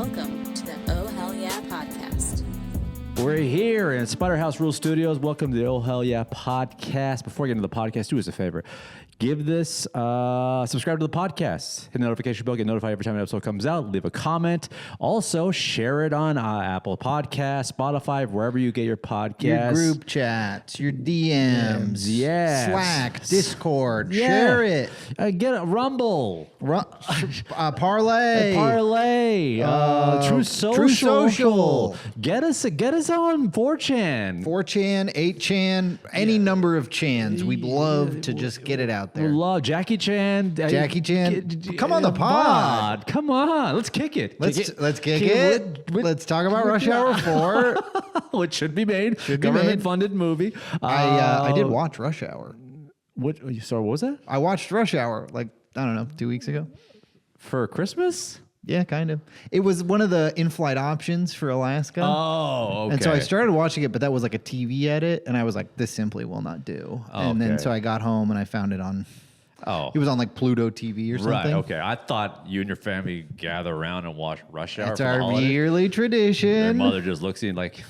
Welcome to the Oh Hell Yeah podcast. We're here in Spiderhouse Rule Studios. Welcome to the Oh Hell Yeah podcast. Before we get into the podcast, do us a favor. Give this, subscribe to the podcast. Hit the notification bell, get notified every time an episode comes out. Leave a comment. Also, share it on Apple Podcasts, Spotify, wherever you get your podcasts. Your group chats, your DMs, yes. Slack, Discord. Yeah. Share it. Get a Rumble. Parlay. True Social. True Social. Get us on 4chan. 4chan, 8chan, any number of chans. We'd love to just get it out We there. love Jackie Chan. Come on the pod. Come on. Let's kick it. Let's kick it. Let's talk about Rush Hour 4. Which should be made. Should be Government-funded movie. I did watch Rush Hour. What was that? I watched Rush Hour, like, I don't know, 2 weeks ago. For Christmas? Yeah, kind of. It was one of the in-flight options for Alaska. Oh, okay. And so I started watching it, but that was like a TV edit, and I was like, this simply will not do. And then so I got home and I found it on, it was on like Pluto TV or something. Right, okay. I thought you and your family gather around and watch Rush Hour. That's for the our holiday. yearly tradition. Your mother just looks at you like,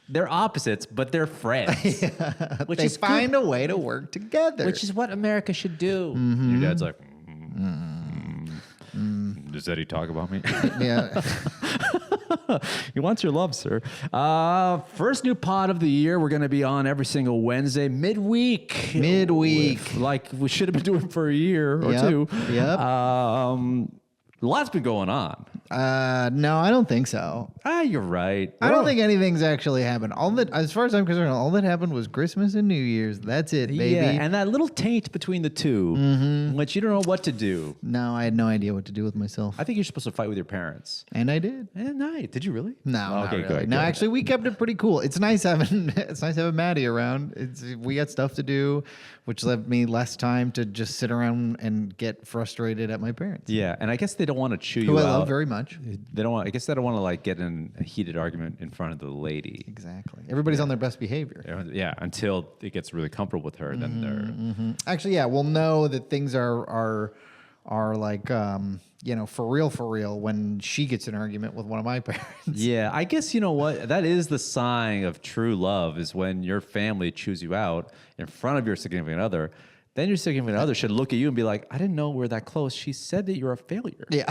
they're opposites, but they're friends. Which They is find good. a way to work together. Which is what America should do. Your dad's like, does Eddie talk about me? Yeah. He wants your love, sir. First new pod of the year. We're going to be on every single Wednesday, midweek. Like we should have been doing for a year or two. Yep. A lot's been going on. No, I don't think so. You're right. I don't think anything's actually happened. As far as I'm concerned, all that happened was Christmas and New Year's. That's it, baby. Yeah, and that little taint between the two, which you don't know what to do. No, I had no idea what to do with myself. I think you're supposed to fight with your parents. And I did. And night. Did you really? No, Oh, not okay, really. good. No, good. actually, we kept it pretty cool. It's nice having Maddie around. We got stuff to do, which left me less time to just sit around and get frustrated at my parents. Yeah, and I guess they don't want to chew you Who out. I love very much. They don't want. I guess they don't want to like get in a heated argument in front of the lady. Exactly. Everybody's on their best behavior. Yeah, until it gets really comfortable with her, then they're. Actually, yeah, we'll know that things are like for real when she gets in an argument with one of my parents. Yeah, I guess you know what? That is the sign of true love is when your family chews you out in front of your significant other. Then your significant other should look at you and be like, I didn't know we're that close. She said that you're a failure. Yeah.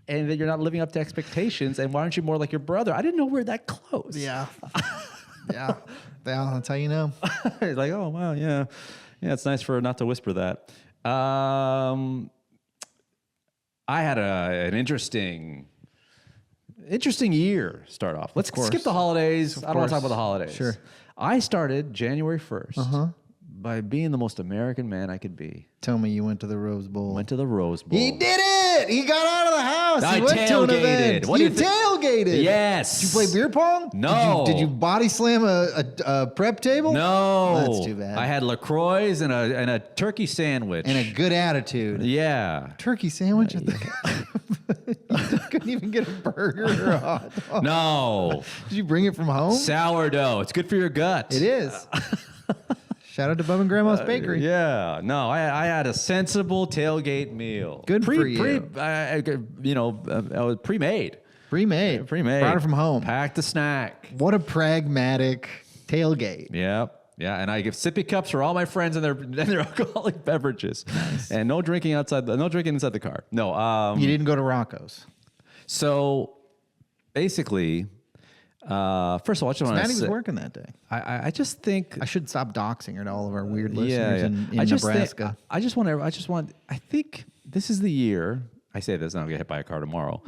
And that you're not living up to expectations. And why aren't you more like your brother? I didn't know we're that close. Yeah. Yeah. That's how you know. Like, oh, wow, yeah. Yeah, it's nice for her not to whisper that. I had an interesting year start off. Let's skip the holidays. I don't want to talk about the holidays. Sure. I started January 1st by being the most American man I could be. Tell me you went to the Rose Bowl. Went to the Rose Bowl. He did it! He got out of the house. I He went to an tailgated. event. What do You you think? tailgated. Yes. Did you play beer pong? No. Did you body slam a prep table? No. That's too bad. I had LaCroix and a turkey sandwich. And a good attitude. Yeah. Turkey sandwich? You couldn't even get a burger or a hot dog. No. Did you bring it from home? Sourdough. It's good for your gut. It is. Shout out to Bub and Grandma's Bakery. Yeah, no, I had a sensible tailgate meal. Good for you. I was pre-made. Pre-made. Pre-made. Brought it from home. Packed a snack. What a pragmatic tailgate. Yeah, and I give sippy cups for all my friends and their alcoholic beverages. Nice. And no drinking inside the car. No. You didn't go to Rocco's. So basically, first of all, I just want to Maddie say, was working that day. I just think I should stop doxing her to all of our weird listeners in just Nebraska. I think this is the year. I say this, and I'll get hit by a car tomorrow.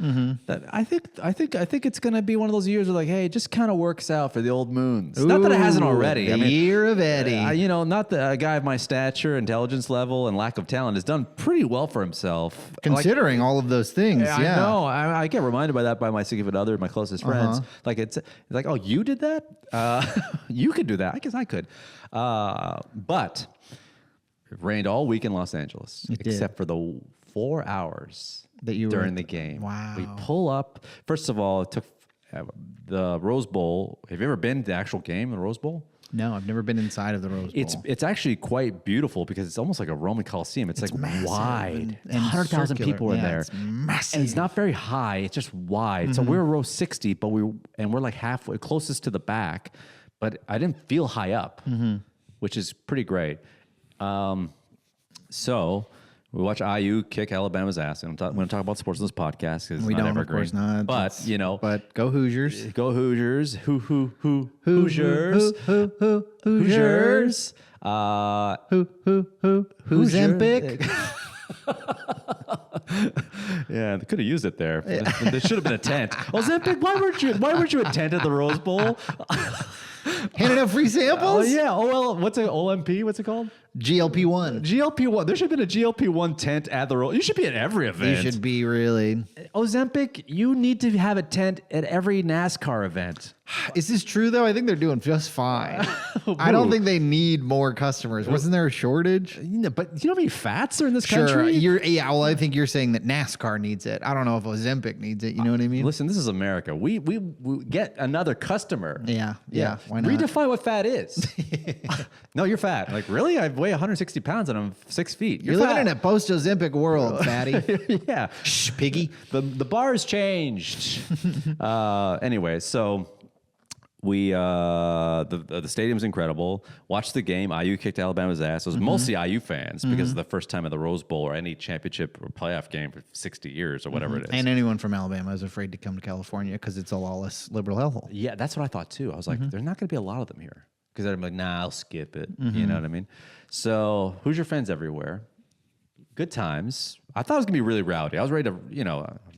That I think it's gonna be one of those years where like, hey, it just kind of works out for the old moons. Not that it hasn't already. The year of Eddie. Not that a guy of my stature, intelligence level, and lack of talent has done pretty well for himself. Considering all of those things, yeah. I know. I get reminded by that by my significant other, my closest friends. Like it's like, oh, you did that? You could do that. I guess I could. But it rained all week in Los Angeles, except for the 4 hours that you during were the game. Wow. We pull up. First of all, it took the Rose Bowl. Have you ever been to the actual game, the Rose Bowl? No, I've never been inside of the Rose Bowl. It's actually quite beautiful because it's almost like a Roman Coliseum. It's like massive wide. and 100,000 circular. people in there. It's massive. And it's not very high. It's just wide. So we're row 60, but we're like halfway closest to the back. But I didn't feel high up, which is pretty great. So we watch IU kick Alabama's ass. And I'm going to talk about sports on this podcast because we not don't, evergreen. of course not. But But go Hoosiers. go Hoosiers. Hoosiers. Hoosiers. Who's Zempic? Yeah, they could have used it there. There should have been a tent. Oh, Zempic, why weren't you a tent at the Rose Bowl? Handing out free samples? Oh yeah. Oh well, what's it? OMP? What's it called? GLP-1. GLP-1. There should have been a GLP-1 tent at the Rose. You should be at every event. You should be really. Ozempic, you need to have a tent at every NASCAR event. Is this true though? I think they're doing just fine. I don't think they need more customers. Wasn't there a shortage? But you know how many fats are in this Sure. country? Well, I think you're saying that NASCAR needs it. I don't know if Ozempic needs it. You know what I mean? Listen, this is America. We get another customer. Yeah. Why not? Redefine what fat is. No, you're fat. Like, really? I weigh 160 pounds and I'm 6 feet. You're living in a post-Ozempic world, fatty. Yeah. Shh, piggy. The bar's changed. Anyway, so we the stadium's incredible. Watched the game. IU kicked Alabama's ass. It was mostly IU fans because it's the first time at the Rose Bowl or any championship or playoff game for 60 years or whatever it is. And anyone from Alabama is afraid to come to California because it's a lawless liberal hellhole. Yeah, that's what I thought too. I was like, there's not going to be a lot of them here because I'm like, nah, I'll skip it. You know what I mean? So Hoosier fans everywhere. Good times. I thought it was gonna be really rowdy. I was ready to,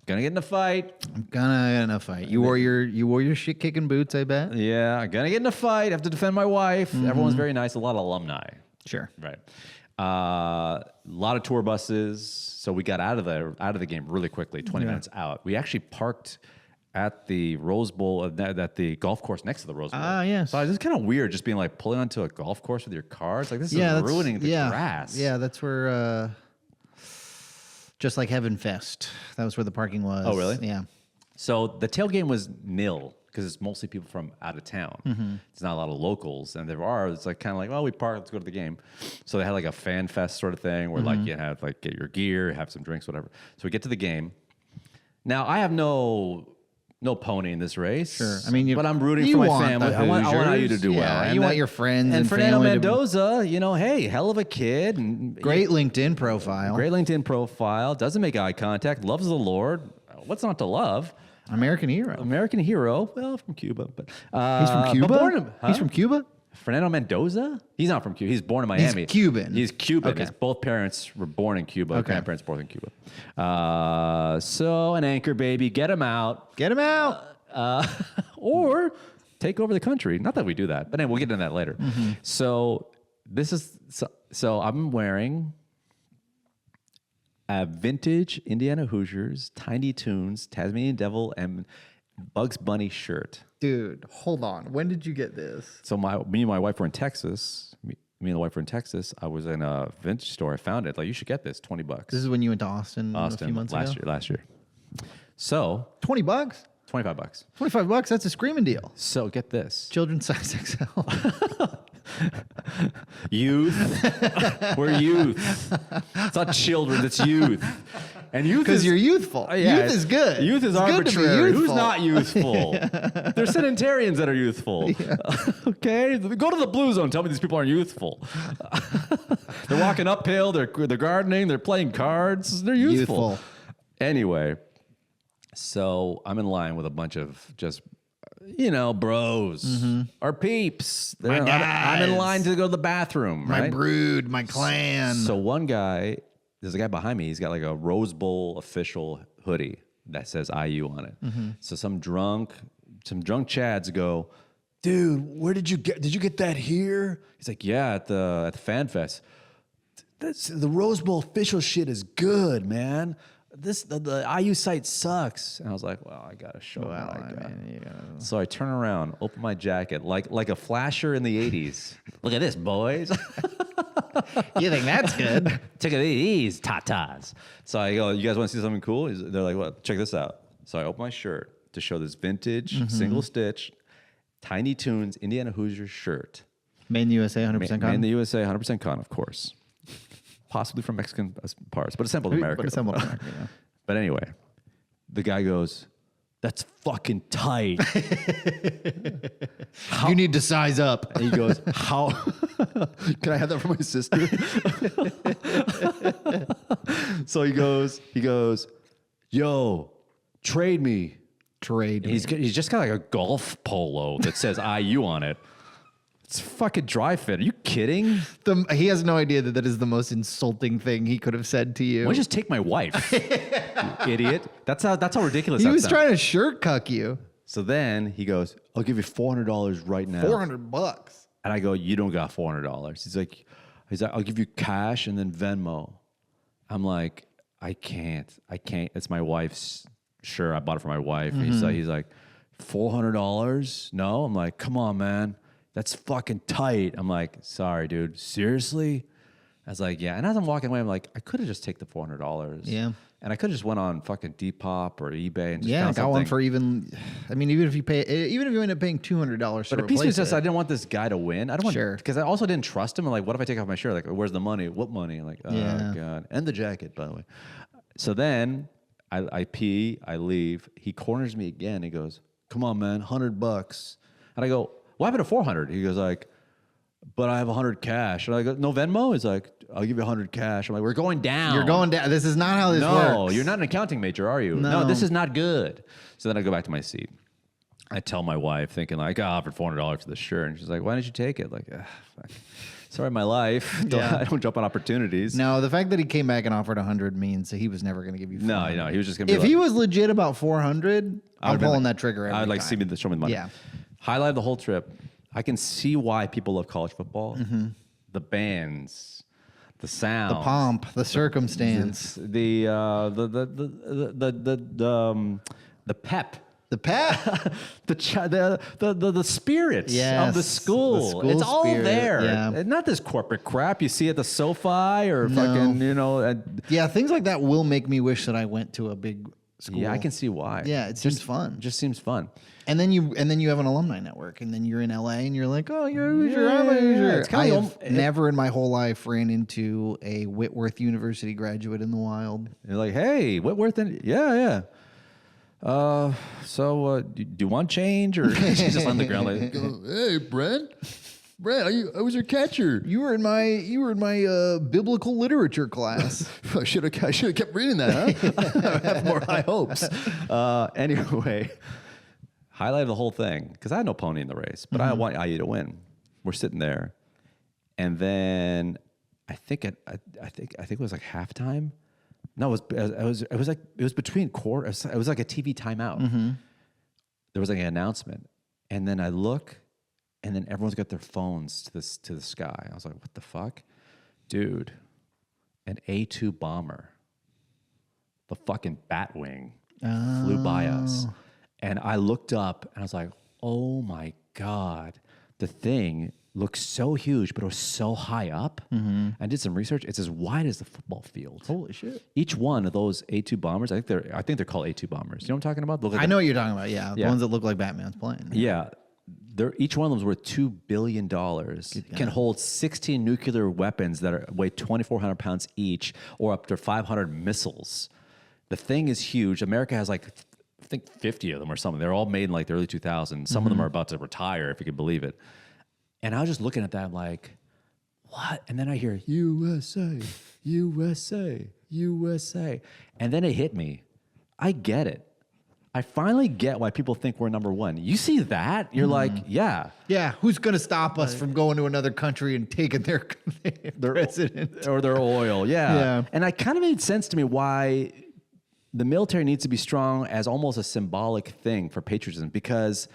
gonna get in a fight. I'm gonna get in a fight. You wore your shit kicking boots, I bet. Yeah, I'm gonna get in a fight. Have to defend my wife. Everyone's very nice. A lot of alumni. Sure. Right. A lot of tour buses. So we got out of the game really quickly. 20 minutes out. We actually parked at the Rose Bowl, at the golf course next to the Rose Bowl. Ah, yes. So it's kind of weird just being like pulling onto a golf course with your cars. Like this is ruining the grass. Yeah, that's where. Just like Heaven Fest. That was where the parking was. Oh, really? Yeah. So the tailgame was nil because it's mostly people from out of town. It's not a lot of locals. And it's like kind of like, well, we park, let's go to the game. So they had like a fan fest sort of thing where like you have like get your gear, have some drinks, whatever. So we get to the game. Now I have no pony in this race. Sure. I mean, but I'm rooting for my family. I want you to do well. And you want your friends and Fernando family Mendoza, hey, hell of a kid. And great LinkedIn profile. Great LinkedIn profile. Doesn't make eye contact. Loves the Lord. What's not to love? American hero. American hero. Well, from Cuba, but He's from Cuba. But He's from Cuba. Fernando Mendoza? He's not from Cuba. He's born in Miami. He's Cuban. He's Cuban. Okay. His both parents were born in Cuba. Okay. Grandparents born in Cuba. So an anchor baby. Get him out. Get him out. Or take over the country. Not that we do that, but anyway, we'll get into that later. So so I'm wearing a vintage Indiana Hoosiers, Tiny Toons, Tasmanian Devil, and Bugs Bunny shirt. Dude, hold on. When did you get this? So me and my wife were in Texas. Me and the wife were in Texas. I was in a vintage store. I found it. Like, you should get this. $20. This is when you went to Austin a few months ago? Last year. So $20? $25. $25? That's a screaming deal. So get this. Children's size XL. Youth. We're youth. It's not children, it's youth. And youth because you're youthful. Youth is good. Youth is it's arbitrary. Who's youthful. not youthful? There's centenarians that are youthful. Yeah. Okay? Go to the blue zone. Tell me these people aren't youthful. They're walking uphill. They're gardening. They're playing cards. They're youthful. Anyway, so I'm in line with a bunch of just, bros. Our peeps. My guys. I'm in line to go to the bathroom. My right? brood. My clan. So one guy... There's a guy behind me. He's got like a Rose Bowl official hoodie that says IU on it. So some drunk chads go, dude, where did you get that here? He's like, yeah, at the fan fest. The Rose Bowl official shit is good, man. The IU site sucks. And I was like, well, I gotta show what I got. So I turn around, open my jacket like a flasher in the 80s. Look at this, boys. You think that's good? Check out these tatas. So I go, you guys want to see something cool? They're like, what? Check this out. So I open my shirt to show this vintage, single stitch, Tiny Toons Indiana Hoosiers shirt Made in the USA, 100% Made in cotton. the USA, 100% cotton, of course. Possibly from Mexican parts, but assembled in America. But assembled in America, yeah. But anyway, the guy goes, "That's fucking tight." You need to size up. And he goes, "How can I have that for my sister?" So he goes, "Yo, trade me." Trade. And he's just got like a golf polo that says IU on it. It's fucking dry fit. Are you kidding? He has no idea that is the most insulting thing he could have said to you. Why don't you just take my wife, you idiot? That's how ridiculous He that was sounds. trying to shirt cuck you. So then he goes, "I'll give you $400 right now." $400. And I go, "You don't got $400. He's like, "I'll give you cash and then Venmo." I'm like, I can't. It's my wife's. Sure, I bought it for my wife. Mm-hmm. He's like, $400? No. I'm like, come on, man. That's fucking tight. I'm like, sorry, dude. Seriously? I was like, yeah. And as I'm walking away, I'm like, I could have just taken the $400. Yeah. And I could have just went on fucking Depop or eBay and just Yeah, found got one something. for even if you end up paying $200 But to a piece replace was just, it. I didn't want this guy to win. I don't want, Sure. because I also didn't trust him. I'm like, what if I take off my shirt? Like, where's the money? What money? I'm like, oh, Yeah. God. And the jacket, by the way. So then I pee, I leave. He corners me again. He goes, come on, man, $100. And I go, what happened to 400? He goes like, but I have 100 cash. And I go, no Venmo? He's like, I'll give you 100 cash. I'm like, we're going down. You're going down. This is not how this works. No, you're not an accounting major, are you? No. This is not good. So then I go back to my seat. I tell my wife, thinking like, I offered $400 for this shirt. And she's like, why didn't you take it? Like, fuck. Sorry, my life. Yeah. I don't jump on opportunities. No, the fact that he came back and offered 100 means that he was never going to give you 400. No, he was just going to be If like, he was legit about 400, I'm pulling that trigger every I would like time. to show me the money. Yeah. Highlight of the whole trip. I can see why people love college football. Mm-hmm. The bands, the sound, The pomp, the circumstance, the pep. the pep. the spirit of Yes, the school. the school It's all spirit, there. yeah. And not this corporate crap you see at the SoFi or fucking, Yeah, things like that will make me wish that I went to a big school. yeah, I can see why. Yeah, it seems fun. Just seems fun. And then you have an alumni network, and then you're in LA, and you're like, oh, who's your alumni? it's I kinda have never in my whole life ran into a Whitworth University graduate in the wild. You're like, hey, Whitworth, yeah. So do you want change, or she's just on the ground like, hey, Brent, I was your catcher. You were in my biblical literature class. I should have kept reading that, huh? I have more high hopes. Anyway, highlight of the whole thing, because I had no pony in the race, but I want IU to win. We're sitting there, and then I think it was like halftime. No, it was between quarters. It was like a TV timeout. There was like an announcement, and then I look, and then everyone's got their phones to the sky. I was like, what the fuck, dude? An A-2 bomber, the fucking Batwing, flew by us, and I looked up, and I was like, oh my God, the thing looks so huge, but it was so high up. I did some research. It's as wide as the football field. Holy shit! Each one of those A2 bombers, I think they're called A2 bombers. You know what I'm talking about? I know what you're talking about. Yeah, the Yeah. ones that look like Batman's plane. Yeah, each one of them is worth $2 billion. Can hold 16 nuclear weapons that weigh 2,400 pounds each, or up to 500 missiles. The thing is huge. America has like, I think 50 of them or something. They're all made in like the early 2000s. Some of them are about to retire, if you can believe it. And I was just looking at that, I'm like, what? And then I hear, USA, USA, USA. And then it hit me. I get it. I finally get why people think we're number one. You see that? You're like, yeah. Yeah, who's going to stop us from going to another country and taking their president? Or their oil, yeah. Yeah. And it kind of made sense to me why the military needs to be strong as almost a symbolic thing for patriotism, because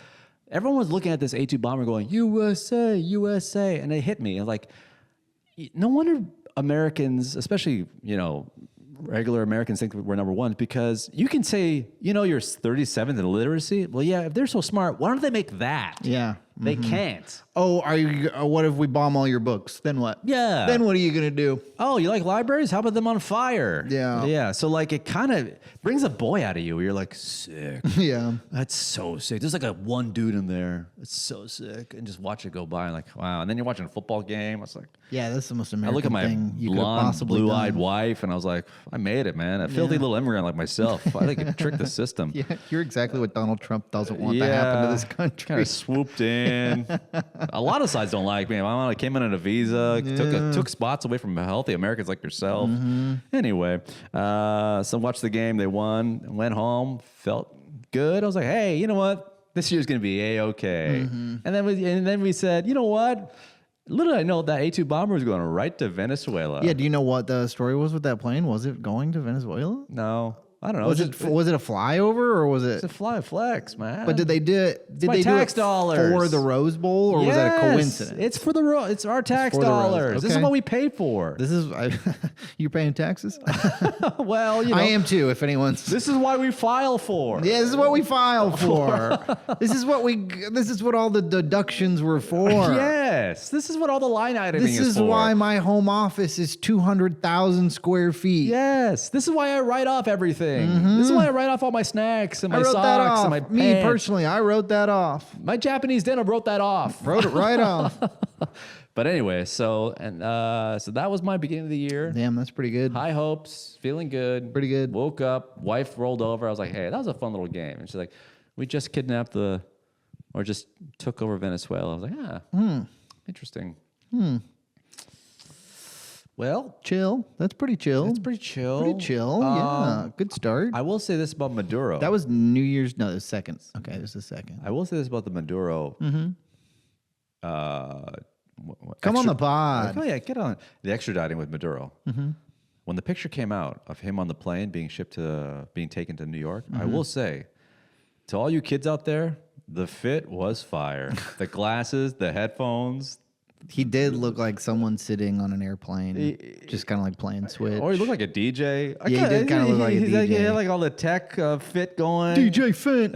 everyone was looking at this A-2 bomber going, USA, USA, and it hit me. And like, no wonder Americans, especially, regular Americans think we're number one, because you can say, you're 37th in literacy. Well, yeah, if they're so smart, why don't they make that? Yeah. They can't. Oh, are you? What if we bomb all your books? Then what? Yeah. Then what are you gonna do? Oh, you like libraries? How about them on fire? Yeah. Yeah. So like it kind of brings a boy out of you. You're like, sick. Yeah. That's so sick. There's like a one dude in there. It's so sick. And just watch it go by and like, wow. And then you're watching a football game. It's like, Yeah, that's the most I American look at my thing you could have blonde, possibly blue-eyed done. wife and I was like, I made it, man. A filthy little immigrant like myself. I think it tricked the system. Yeah, you're exactly what Donald Trump doesn't want to happen to this country. Kind of swooped in. A lot of sides don't like me. I came in on a visa, took spots away from healthy Americans like yourself. Anyway, so watched the game. They won. Went home. Felt good. I was like, hey, you know what? This year's gonna be a-okay. And then we said, you know what? Little did I know that A-2 bomber was going right to Venezuela. Yeah, do you know what the story was with that plane? Was it going to Venezuela? No, I don't know. Was it a flyover or was it? It's a fly flex, man. But did they do it? Did my they tax do it dollars. for the Rose Bowl or was that a coincidence? It's for the it's our tax for the Rose. dollars. This is Okay. what we paid for. This is you're paying taxes. Well, you know, I am too. If anyone's This is why we file for. yeah, this is what we file for. This is what all the deductions were for. Yes, this is what all the line iteming This is for. why my home office is 200,000 square feet. Yes, this is why I write off everything. This is why I write off all my snacks and I my wrote that socks off. and my Me pants. personally, I wrote that off. My Japanese dinner wrote that off. Wrote it right off. But anyway, so that was my beginning of the year. Damn, that's pretty good. High hopes, feeling good. Pretty good. Woke up, wife rolled over. I was like, hey, that was a fun little game. And she's like, we just kidnapped or just took over Venezuela. I was like, interesting. Well, Chill. That's pretty chill. that's pretty chill. Pretty chill. Yeah. Good start. I will say this about Maduro. That was New Year's. No, the second. Okay, this is the second. I will say this about the Maduro. Come on the pod. Oh yeah, get on the extraditing with Maduro. When the picture came out of him on the plane being taken to New York, I will say to all you kids out there, the fit was fire. The glasses, the headphones. He did look like someone sitting on an airplane, just kind of like playing Switch. Or he looked like a DJ. Yeah, he did kinda look like a DJ. He had like all the tech fit going. DJ Finn.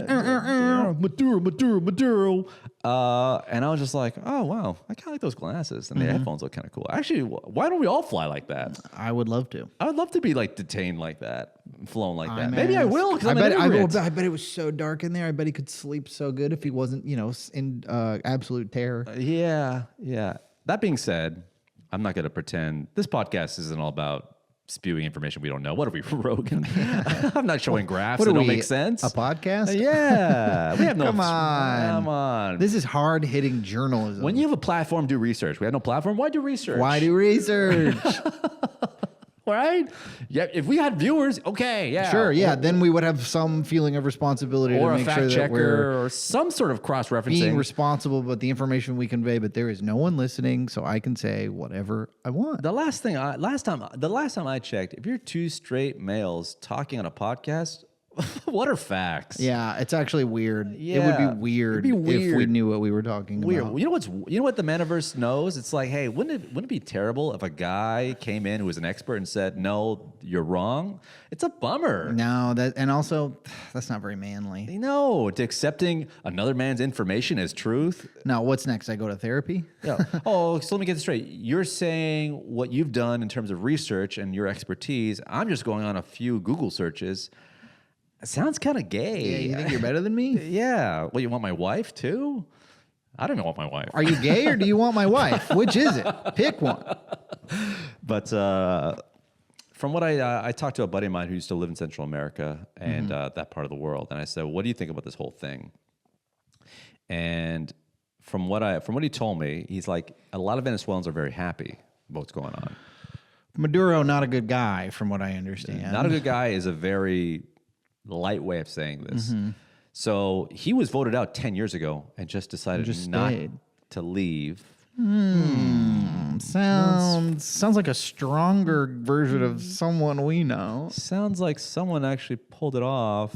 Maduro. And I was just like, oh, wow. I kind of like those glasses. And the headphones look kind of cool. Actually, why don't we all fly like that? I would love to. I would love to be like detained like that, flown like that. I'm Maybe I asked. will because I I'm an immigrant. bet it was so dark in there. I bet he could sleep so good if he wasn't, in absolute terror. Yeah. That being said, I'm not going to pretend this podcast isn't all about spewing information we don't know. What are we, Rogan? I'm not showing graphs that don't make sense. A podcast? Yeah. We have no. Come on. Come on. This is hard hitting journalism. When you have a platform, do research. We have no platform. Why do research? Why do research? Right? Yeah. If we had viewers, okay. Yeah. Sure, yeah. Then we would have some feeling of responsibility Or to a make fact sure that checker we're or some sort of cross being referencing. responsible about the information we convey. But there is no one listening, so I can say whatever I want. The last time I checked, if you're two straight males talking on a podcast, what are facts? Yeah, it's actually weird. It Yeah, would be weird, it'd be if we weird. knew what we were talking Weird. about. You know what the Metaverse knows? It's like, hey, wouldn't it be terrible if a guy came in who was an expert and said, "No, you're wrong"? It's a bummer. No, and also that's not very manly. No, to accepting another man's information as truth. Now, what's next? I go to therapy. Yeah. Oh, so let me get this straight. You're saying what you've done in terms of research and your expertise. I'm just going on a few Google searches. It sounds kind of gay. Yeah, you think you're better than me? Yeah. Well, you want my wife too? I don't even want my wife. Are you gay or do you want my wife? Which is it? Pick one. But from what I talked to a buddy of mine who used to live in Central America and that part of the world, and I said, "What do you think about this whole thing?" And from what he told me, he's like, a lot of Venezuelans are very happy about what's going on. Maduro, not a good guy, from what I understand. Not a good guy is a very light way of saying this. So he was voted out 10 years ago and just decided not stayed. to leave. Sounds like a stronger version of someone we know. Sounds like someone actually pulled it off.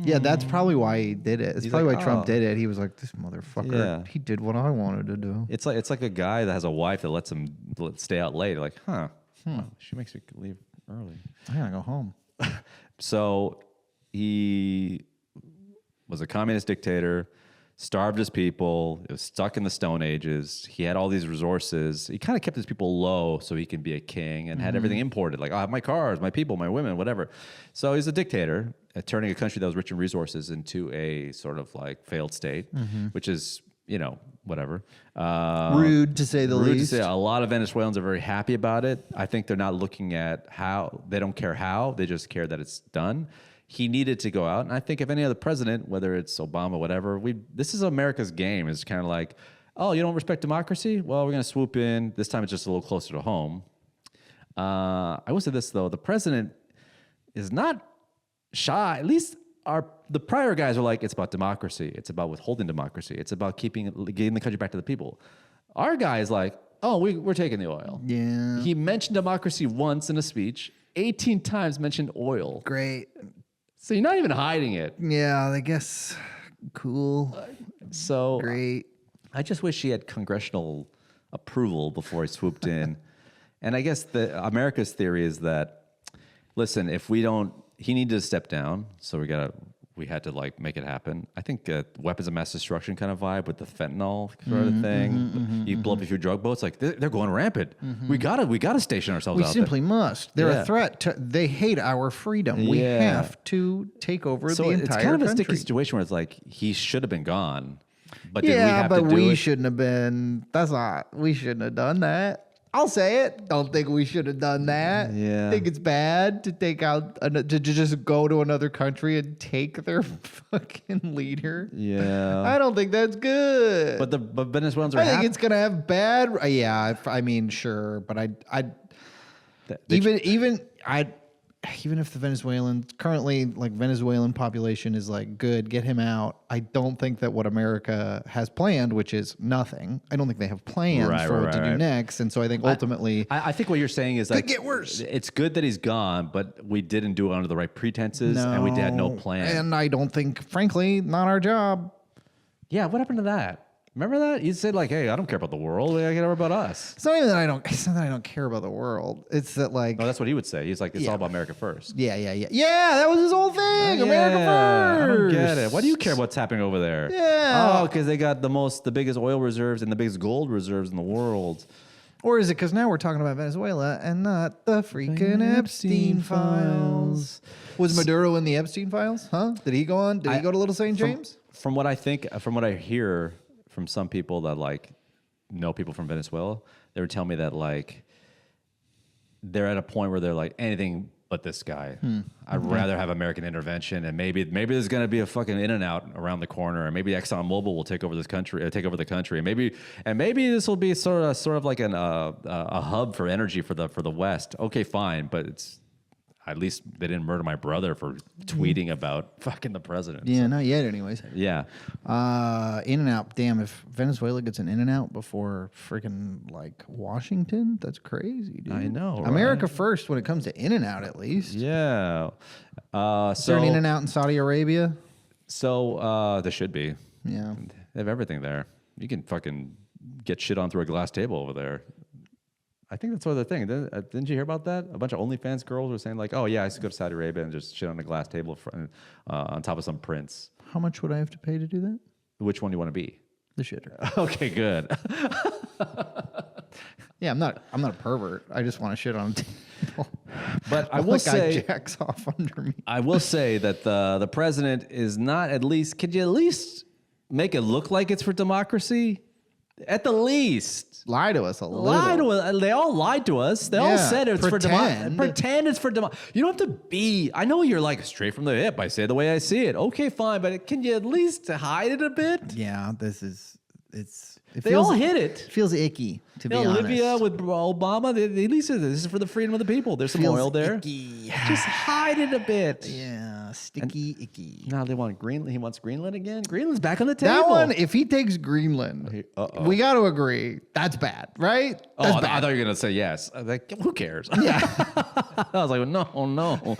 Yeah, that's probably why he did it. It's He's probably like, why Trump "Oh." did it. He was like, this motherfucker, Yeah. he did what I wanted to do. It's like a guy that has a wife that lets him stay out late. Like, she makes me leave early. I gotta go home. So he was a communist dictator, starved his people. It was stuck in the Stone Ages. He had all these resources. He kind of kept his people low so he can be a king and had everything imported. Like, I have my cars, my people, my women, whatever. So he's a dictator, turning a country that was rich in resources into a sort of like failed state, which is, whatever. Rude to say the least. A lot of Venezuelans are very happy about it. I think they're not looking at how. They don't care how. They just care that it's done. He needed to go out. And I think if any other president, whether it's Obama, whatever, this is America's game. It's kind of like, oh, you don't respect democracy? Well, we're going to swoop in. This time it's just a little closer to home. I will say this, though. The president is not shy. At least the prior guys are like, it's about democracy. It's about withholding democracy. It's about getting the country back to the people. Our guy is like, oh, we're taking the oil. Yeah. He mentioned democracy once in a speech. 18 times mentioned oil. Great. So you're not even hiding it. Yeah, I guess. Cool. So Great. I just wish he had congressional approval before he swooped in. And I guess America's theory is that, listen, he needed to step down. So we had to like make it happen. I think weapons of mass destruction kind of vibe with the fentanyl sort of thing. You blow up a few drug boats, like they're going rampant. We gotta station ourselves We out simply there. must. They're a threat. They hate our freedom. We have to take over the entire country. It's kind of a sticky situation where it's like he should have been gone. But did we have to do it? Shouldn't have been. We shouldn't have done that. I'll say it. Don't think we should have done that. Yeah. Think it's bad to take out to just go to another country and take their fucking leader. Yeah. I don't think that's good. But Venezuelans are. I think it's gonna have bad. Yeah. Sure. But even if the Venezuelan population is like good, get him out. I don't think that what America has planned, which is nothing. I don't think they have plans for what to do next. And so I think ultimately, I think what you're saying is like, get worse. It's good that he's gone, but we didn't do it under the right pretenses, and we had no plan. And I don't think, frankly, not our job. Yeah, what happened to that? Remember that? You said like, "Hey, I don't care about the world. I care about us." It's not even that I don't. It's not that I don't care about the world. It's that like. No, that's what he would say. He's like, "It's all about America first." Yeah. That was his whole thing. America first. I don't get it. Why do you care what's happening over there? Yeah. Oh, because they got the biggest oil reserves and the biggest gold reserves in the world. Or is it because now we're talking about Venezuela and not the freaking Epstein files? Was Maduro in the Epstein files? Huh? Did he go on? Did he go to Little St. James? From what I hear from some people that like know people from Venezuela, they would tell me that like they're at a point where they're like anything but this guy. I'd rather have American intervention, and maybe there's gonna be a fucking In-N-Out around the corner, and maybe ExxonMobil will take over the country, and maybe this will be sort of like a hub for energy for the West. Okay, fine, but it's. At least they didn't murder my brother for tweeting about fucking the president. Yeah, not yet anyways. Yeah. In-N-Out. Damn, if Venezuela gets an In-N-Out before freaking like Washington, that's crazy, dude. I know, America first when it comes to In-N-Out, at least. Yeah. Is there an In-N-Out in Saudi Arabia? So there should be. Yeah. They have everything there. You can fucking get shit on through a glass table over there. I think that's what they're thinking. Didn't you hear about that? A bunch of OnlyFans girls were saying like, "Oh yeah, I used to go to Saudi Arabia and just shit on a glass table on top of some prince." How much would I have to pay to do that? Which one do you want to be? The shitter. Okay, good. Yeah, I'm not a pervert. I just want to shit on a table. But I will say, jacks off under me. I will say that the president is not at least. Could you at least make it look like it's for democracy? At the least. Lie to us a little. Lie to us. They all lied to us. They all said it's for democracy. Pretend it's for democracy. You don't have to be. I know you're like straight from the hip. I say it the way I see it. Okay, fine. But can you at least hide it a bit? Yeah, They all hit it. Feels icky, to be honest. Libya with Obama, at least this is for the freedom of the people. There's some oil there. Icky. Just hide it a bit. Yeah, sticky, icky. Now they want Greenland. He wants Greenland again. Greenland's back on the table. That one, if he takes Greenland, we got to agree. That's bad, right? That's bad. I thought you were going to say yes. I was like, who cares? Yeah. I was like, no.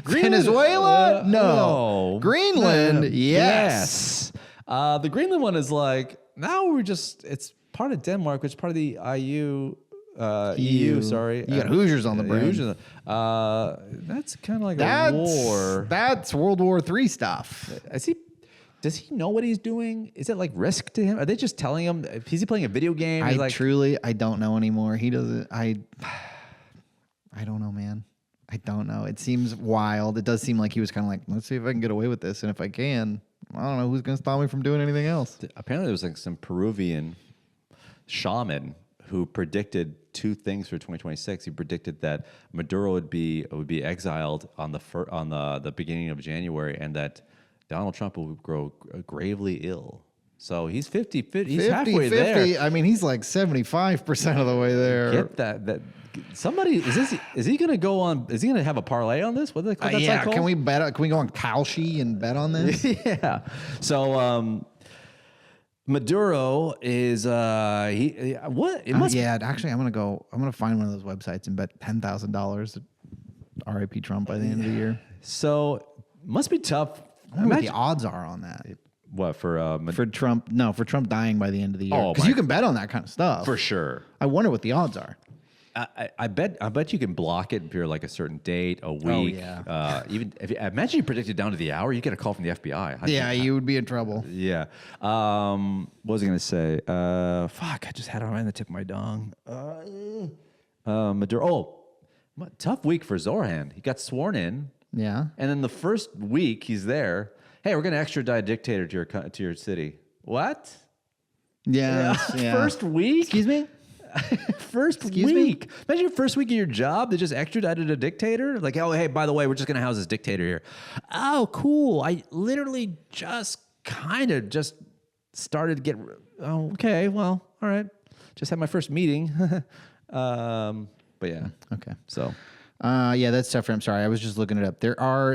Venezuela? No. Greenland? Yes. The Greenland one is like, now it's part of Denmark, which is part of the EU, sorry. You got Hoosiers on the brain. That's kind of like a war. That's World War III stuff. I see. does he know what he's doing? Is it like risk to him? Are they just telling him? Is he playing a video game? I like, truly, I don't know anymore. He doesn't. I don't know, man. I don't know. It seems wild. It does seem like he was kind of like, let's see if I can get away with this, and if I can, I don't know who's going to stop me from doing anything else. Apparently, there was like some Peruvian shaman who predicted two things for 2026. He predicted that Maduro would be exiled on the beginning of January, and that Donald Trump will grow gravely ill. So he's 50. He's halfway there. I mean, he's like 75% of the way there. Get that. Somebody is he going to go on? Is he going to have a parlay on this? What do they call that? Yeah. Can we bet? Can we go on Kalshi and bet on this? Yeah. So Maduro is what? It must. Yeah. Actually, I'm gonna find one of those websites and bet $10,000 R.I.P. Trump by the end of the year. So must be tough. I wonder what the odds are on that. What for Trump? No, for Trump dying by the end of the year. Because you can bet on that kind of stuff for sure. I wonder what the odds are. I bet you can block it if you're like a certain date, a week. Oh, yeah. Even if imagine you predicted down to the hour, you get a call from the FBI. You would be in trouble. Yeah. What was I going to say? Fuck! I just had it on the tip of my dong. Maduro. Oh, tough week for Zoran. He got sworn in. Yeah. And then the first week he's there. Hey, we're going to extradite a dictator to your city. What? Yeah. First week? Excuse me? First week. Imagine your first week of your job. They just extradited a dictator. Like, oh, hey, by the way, we're just going to house this dictator here. Oh, cool. I literally just started to get. Oh, okay. Well, all right. Just had my first meeting. But yeah. Okay. So. Yeah, that's tough for him. Sorry, I was just looking it up. There are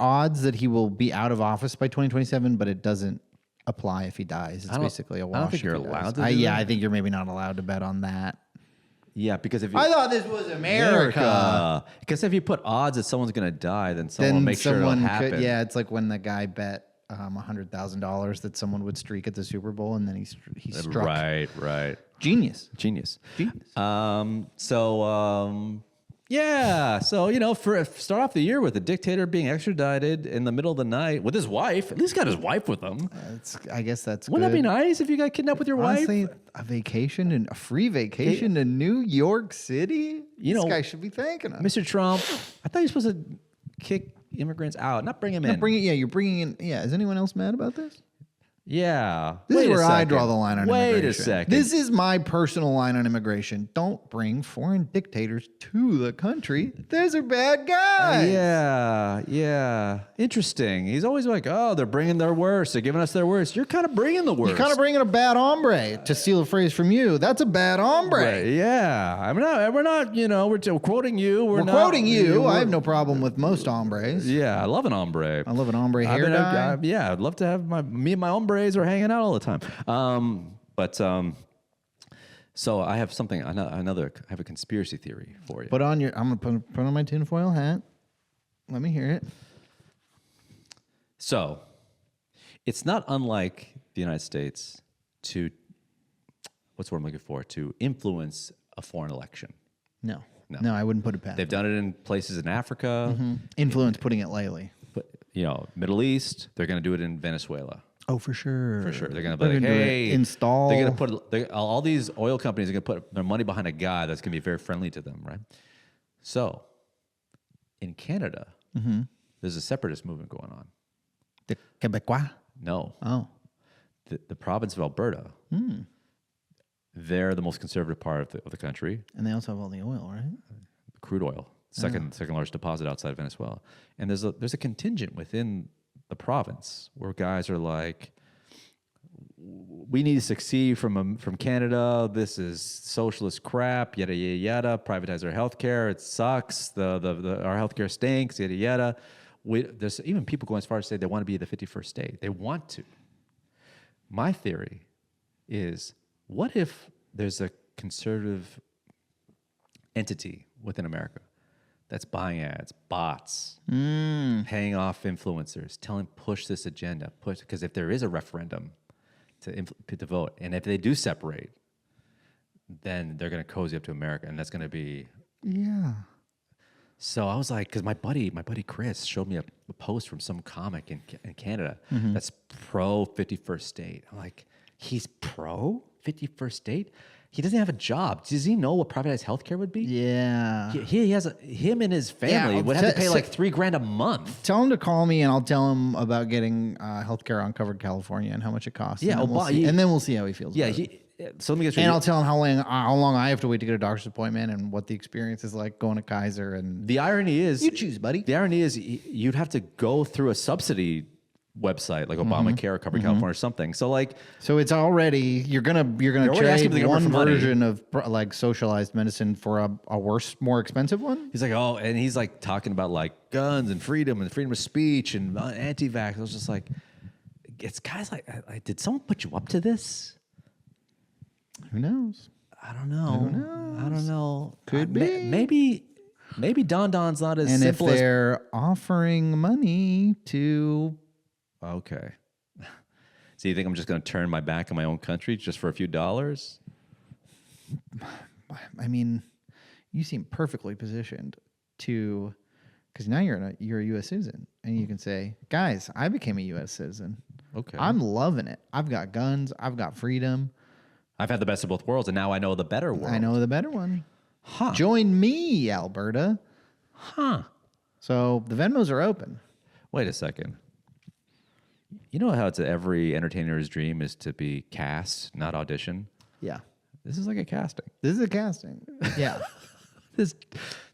odds that he will be out of office by 2027, but it doesn't apply if he dies. It's basically a wash. I don't think you're allowed to. I think you're maybe not allowed to bet on that. Yeah, because if I thought this was America. Because if you put odds that someone's going to die, then someone will make sure it'll happen. Yeah, it's like when the guy bet $100,000 that someone would streak at the Super Bowl, and then he struck. Right. Genius. Yeah, so for start off the year with a dictator being extradited in the middle of the night with his wife. At least got his wife with him. I guess that's. Wouldn't that be nice if you got kidnapped with your Honestly, wife? a free vacation to New York City. This guy should be thanking us. Mr. Trump, I thought you were supposed to kick immigrants out, not bring them in. You're bringing in. Yeah, is anyone else mad about this? Yeah. This is where I draw the line on immigration. Wait a second. This is my personal line on immigration. Don't bring foreign dictators to the country. Those are bad guys. Yeah. Interesting. He's always like, oh, they're bringing their worst. They're giving us their worst. You're kind of bringing the worst. You're kind of bringing a bad hombre, to steal a phrase from you. That's a bad hombre. Right. Yeah. We're not, we're quoting you. We're quoting you. I have no problem with most hombres. Yeah. I love an hombre. I love an hombre hair dye. I'd love to have me and my hombres are hanging out all the time. So I have something, I have a conspiracy theory for you. I'm going to put on my tinfoil hat. Let me hear it. So it's not unlike the United States to, what's the word I'm looking for, to influence a foreign election. No, I wouldn't put it past. They've done it in places in Africa. Mm-hmm. Influence, putting it lightly. But, Middle East, they're going to do it in Venezuela. Oh, for sure. They're going to be like, hey, install. They're going to put all these oil companies are going to put their money behind a guy that's going to be very friendly to them, right? So, in Canada, there's a separatist movement going on. The Quebecois? No. Oh. The province of Alberta. They're the most conservative part of the country. And they also have all the oil, right? Crude oil, second largest deposit outside Venezuela. And there's a contingent within the province where guys are like, we need to succeed from Canada. This is socialist crap. Yada yada yada. Privatize our healthcare. It sucks. Our healthcare stinks. Yada yada. There's even people going as far as to say they want to be the 51st state. They want to. My theory is, what if there's a conservative entity within America that's buying ads, bots, paying off influencers, push this agenda, because if there is a referendum to vote, and if they do separate, then they're going to cozy up to America, and that's going to be So I was like, because my buddy Chris showed me a post from some comic in Canada that's pro 51st state. I'm like, he's pro 51st state? He doesn't have a job. Does he know what privatized healthcare would be? Yeah. He has him and his family would have to pay like $3,000 a month. Tell him to call me, and I'll tell him about getting healthcare on Covered California and how much it costs. Yeah, and then we'll see how he feels. Yeah, about it. So let me get and I'll tell him how long I have to wait to get a doctor's appointment and what the experience is like going to Kaiser. And the irony is, you choose, buddy. The irony is, you'd have to go through a subsidy website like Obamacare or Covered California or something. So like, it's already you're gonna trade one version of like socialized medicine for a worse, more expensive one. He's like, oh, and he's like talking about like guns and freedom of speech and anti-vax. I was just like, it's guys like, did someone put you up to this? Who knows? I don't know. I don't know. Could be. Maybe Don Don's not as and simple if they're offering money to. Okay. So you think I'm just going to turn my back on my own country just for a few dollars? I mean, you seem perfectly positioned to, because now you're a U.S. citizen, and you can say, guys, I became a U.S. citizen. Okay. I'm loving it. I've got guns. I've got freedom. I've had the best of both worlds, and now I know the better world. I know the better one. Huh. Join me, Alberta. Huh. So the Venmos are open. Wait a second. You know how it's every entertainer's dream is to be cast, not audition? Yeah. This is like a casting. This is a casting. Yeah. This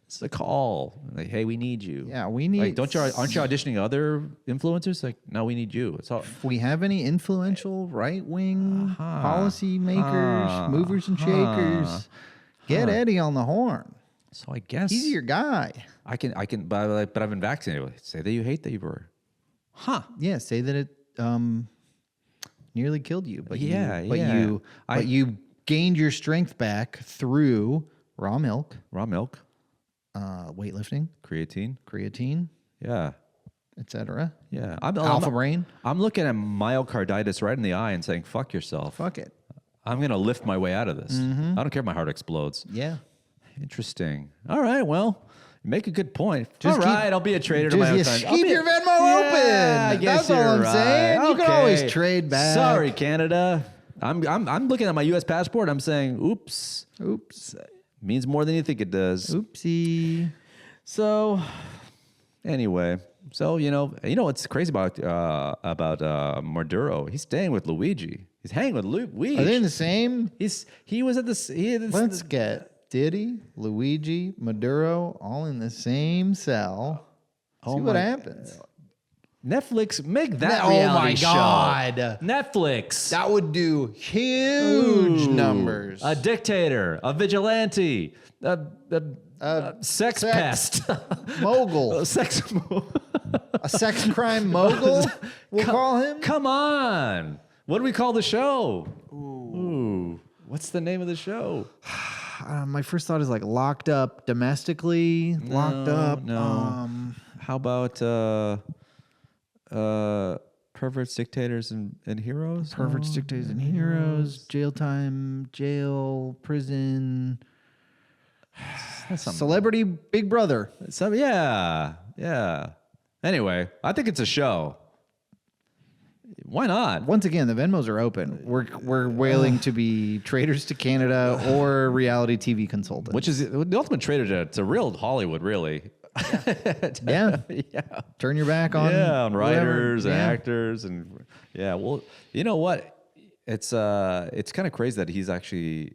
is a call. Like, hey, we need you. Yeah, we need. Like, aren't you auditioning other influencers? Like, no, we need you. It's all. If we have any influential right-wing policy makers, movers and shakers, get Eddie on the horn. So I guess He's your guy. I can, but I've been vaccinated. Say that you hate that you were. Huh. Yeah, say that it nearly killed you, but you gained your strength back through raw milk, weightlifting, creatine, yeah, etc. Yeah, Alpha brain. I'm looking at myocarditis right in the eye and saying, "Fuck yourself." Fuck it. I'm gonna lift my way out of this. I don't care if my heart explodes. Yeah. Interesting. All right. Well. Make a good point. I'll be a trader to my own country. Keep your Venmo open. I guess That's all I'm saying. You can always trade back. Sorry, Canada. I'm looking at my U.S. passport. I'm saying, oops. Means more than you think it does. Oopsie. So, anyway, you know what's crazy about Maduro? He's staying with Luigi. He's hanging with Luigi. Are they in the same? He was at the. Let's get Diddy, Luigi, Maduro, all in the same cell. See what happens. Netflix, make that reality show. Oh my God. Netflix. That would do huge numbers. A dictator, a vigilante, a sex pest. Mogul. A a sex crime mogul, we'll call him? Come on. What do we call the show? Ooh. What's the name of the show? My first thought is like locked up domestically. Locked up. No. How about perverts, dictators, and heroes? Perverts, dictators, and heroes. Jail time. Jail. Prison. Celebrity Big Brother. Yeah. Anyway, I think it's a show. Why not? Once again, the Venmos are open. We're willing to be traders to Canada or reality TV consultants. Which is the ultimate trader to real Hollywood, really. Yeah. Turn your back on on writers and actors and well, you know what? It's kind of crazy that he's actually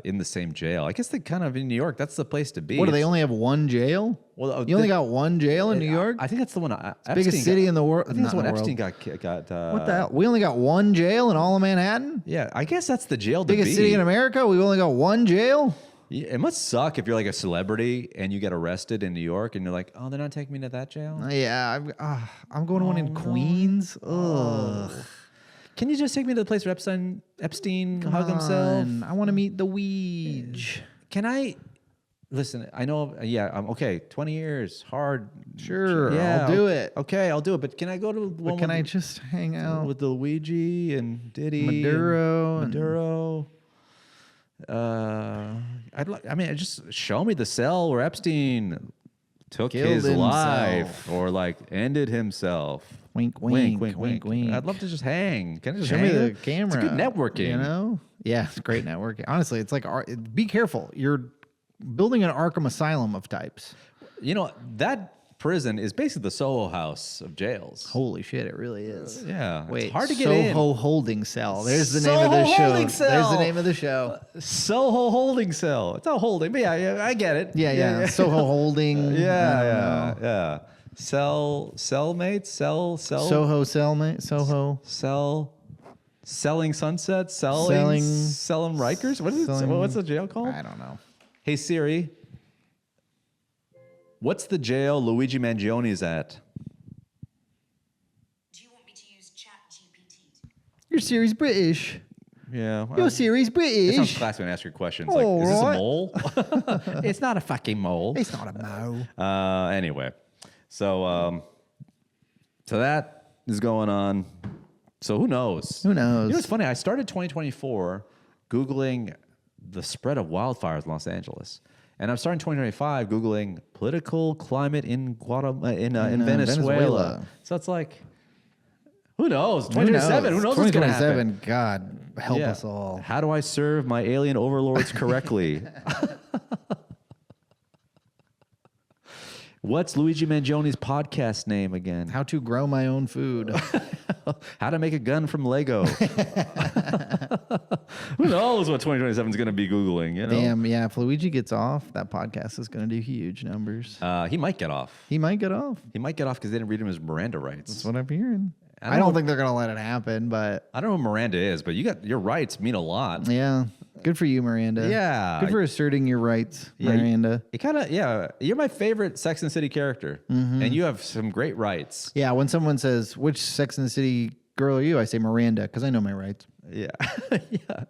in the same jail. I guess they kind of in New York. That's the place to be. What do they only have one jail? Well, you only got one jail in New York. I think that's the one. Biggest city in the world. I think that's what Epstein got. What the hell? We only got one jail in all of Manhattan. Yeah, I guess that's the jail. Biggest city in America. We only got one jail. Yeah, it must suck if you're like a celebrity and you get arrested in New York and you're like, oh, they're not taking me to that jail. I'm going to one in Queens. Ugh. Can you just take me to the place where Epstein hung himself? I want to meet the Weege. Can I? Listen, I know. I'm okay. 20 years, hard. Sure, yeah, I'll do it. Okay, I'll do it. But can I go to one? But can I just hang out with the Luigi and Diddy, Maduro? Just show me the cell where Epstein took Killed his himself. life or like ended himself. Wink, Wink, wink, wink, wink, wink. I'd love to just hang. Can I just Show hang? me the It's camera. good networking. You know? Yeah, it's great networking. Honestly, it's like, be careful. You're building an Arkham Asylum of types. You know, that prison is basically the Soho House of jails. Holy shit, it really is. Yeah. Wait, it's hard to get SOHO in. Holding Cell. There's the name of SOHO the show. Holding Cell. There's the name of the show. Soho Holding Cell. It's not holding, but yeah, I get it. Yeah. SOHO Holding. Yeah. Cellmates? SOHO Cellmate. SOHO. Selling Sunset? Selling Rikers? What is it? What's the jail called? I don't know. Hey Siri, what's the jail Luigi Mangioni's at? Do you want me to use ChatGPT? Your Siri's British. Yeah. Your Siri's It sounds British. classy when I ask your questions. All Like, is this a right. mole? It's not a fucking mole. It's not a mo. Anyway, so that is going on. So who knows? Who knows? You know, it's funny. I started 2024 Googling the spread of wildfires in Los Angeles. And I'm starting 2025 Googling political climate in Venezuela. So it's like, who knows? 2027. Who knows what's going to happen? 2027. God help Yeah. us all. How do I serve my alien overlords correctly? What's Luigi Mangioni's podcast name again? How to grow my own food. How to make a gun from Lego. Who knows what 2027 is going to be Googling, you know? Damn, yeah. If Luigi gets off, that podcast is going to do huge numbers. He might get off. He might get off. He might get off because they didn't read him his Miranda rights. That's what I'm hearing. I I don't don't think they're going to let it happen, but I don't know who Miranda is, but your rights mean a lot. yeah. Good for you, Miranda. Yeah. Good for asserting your rights, Yeah, Miranda. You're my favorite Sex and the City character, and you have some great rights. Yeah, when someone says, which Sex and the City girl are you? I say Miranda, because I know my rights. Yeah, yeah.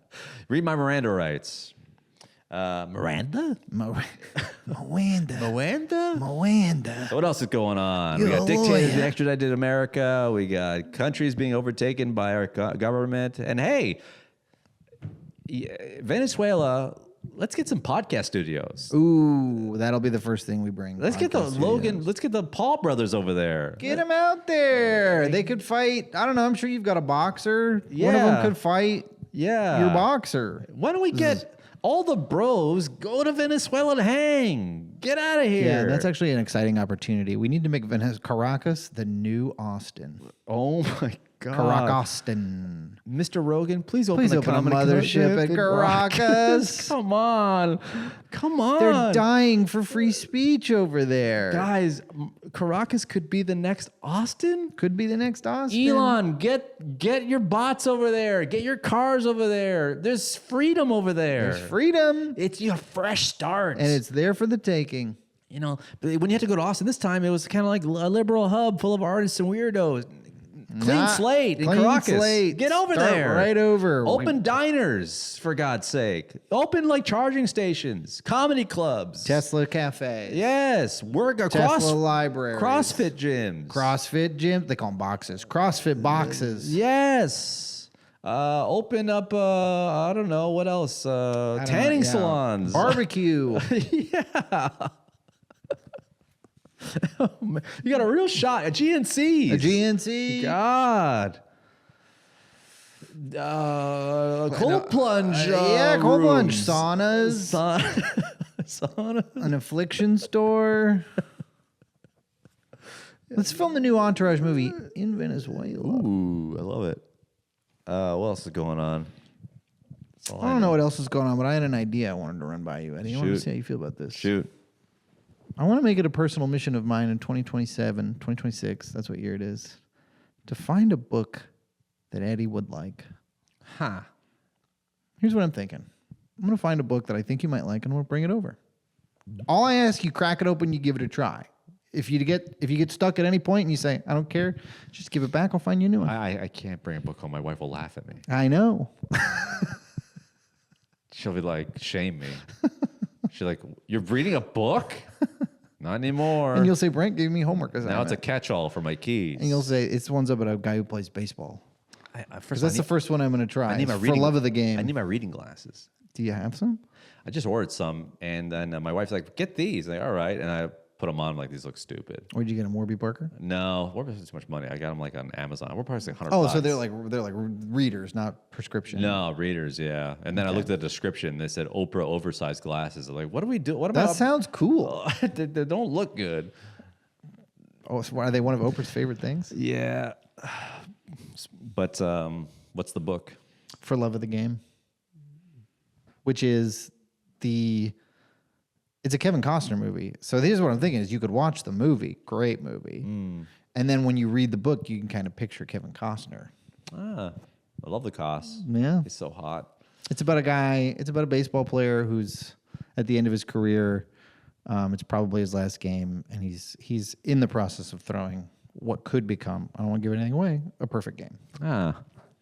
Read my Miranda rights. Miranda? Miranda. What else is going on? We You're got a dictators lawyer. being extradited to America. We got countries being overtaken by our government. And hey, Venezuela, let's get some podcast studios. Ooh, that'll be the first thing we bring. Let's get the Podcast Logan. studios. Let's get the Paul brothers over there. Get them out there. They could fight. I don't know. I'm sure you've got a boxer. One of them Yeah. could fight Yeah. your boxer. Why don't we get all the bros go to Venezuela to hang? Get out of here. Yeah, that's actually an exciting opportunity. We need to make Caracas the new Austin. Oh my God. Caracaston. Mr. Rogan, please open Please a open a comedy mothership at Caracas. Come on. Come on. They're dying for free speech over there. Guys, Caracas could be the next Austin. Could be the next Austin. Elon, get your bots over there. Get your cars over there. There's freedom over there. There's freedom. It's your fresh start. And it's there for the taking. You know, but when you had to go to Austin this time, it was kind of like a liberal hub full of artists and weirdos. Clean slate in Clean Caracas. slate. Get over Start there. right over. Open diners, for God's sake. Open like charging stations, comedy clubs. Tesla Cafe. Yes. Work a Tesla libraries. CrossFit gyms. CrossFit gym. They call them boxes. CrossFit boxes. Yes. Open up, I don't know, what else? Tanning salons. Barbecue. Yeah. You got a real shot at GNC. A GNC. God. Cold plunge. Yeah, cold plunge. rooms. Saunas. Sauna. An affliction store. Let's film the new Entourage movie in Venezuela. Ooh, I love it. What else is going on? That's all I don't know what else is going on, but I had an idea I wanted to run by you, Eddie. I want to Shoot. see how you feel about this. Shoot. I want to make it a personal mission of mine in 2027, 2026, that's what year it is, to find a book that Eddie would like. Huh. Here's what I'm thinking. I'm going to find a book that I think you might like, and we'll bring it over. All I ask, you crack it open, you give it a try. If you get stuck at any point and you say, I don't care, just give it back, I'll find you a new one. I can't bring a book home. My wife will laugh at me. I know. She'll be like, shame me. She's like, you're reading a book? Not anymore. And you'll say, Brent gave me homework assignment. Now it's a catch-all for my keys. And you'll say, it's one's up about a guy who plays baseball. Because First, that's the first one I'm going to try. For love of the game. I need my reading glasses. Do you have some? I just ordered some, and then my wife's like, get these. I'm like, all right. And I put them on. Like these look stupid. Where'd you get them, Warby Parker? No, Warby Parker's too much money. I got them like on Amazon. We're probably like $100. Oh, so they're like readers, not prescription. No, readers, yeah. And then I looked at the description. They said Oprah oversized glasses. I'm like, what do we do? What That about? sounds cool. they don't look good. Oh, so are they one of Oprah's favorite things? Yeah. But what's the book? For Love of the Game, which is it's a Kevin Costner movie. So here's what I'm thinking is you could watch the movie, great movie. And then when you read the book, you can kind of picture Kevin Costner. I love the cost. Yeah. He's so hot. It's about a baseball player who's at the end of his career. It's probably his last game, and he's in the process of throwing what could become, I don't want to give anything away, a perfect game.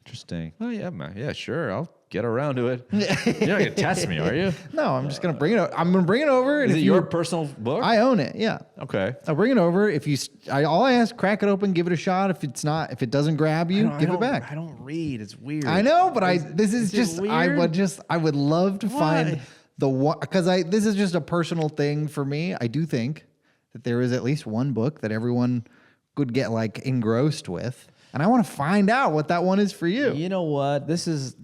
Interesting. Oh, yeah, man. Yeah, sure. I'll get around to it. You're not going to test me, are you? No, I'm just going to bring it over. I'm going to bring it over. And Is if it your personal book? I own it, yeah. Okay. I'll bring it over. If you, all I ask, crack it open, give it a shot. If it doesn't grab you, give it back. I don't read. It's weird. I know, but Is it weird? I would love to find the one, because this is just a personal thing for me. I do think that there is at least one book that everyone could get like engrossed with, and I want to find out what that one is for you. You know what? This is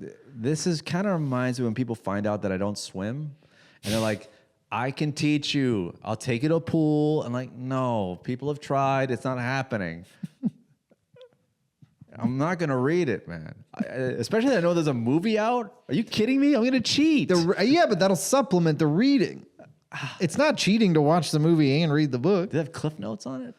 kind of reminds me when people find out that I don't swim, and they're like, "I can teach you. I'll take you to a pool." I'm like, "No, people have tried. It's not happening." I'm not gonna read it, man. Especially that I know there's a movie out. Are you kidding me? I'm gonna cheat. Yeah, but that'll supplement the reading. It's not cheating to watch the movie and read the book. Do they have cliff notes on it?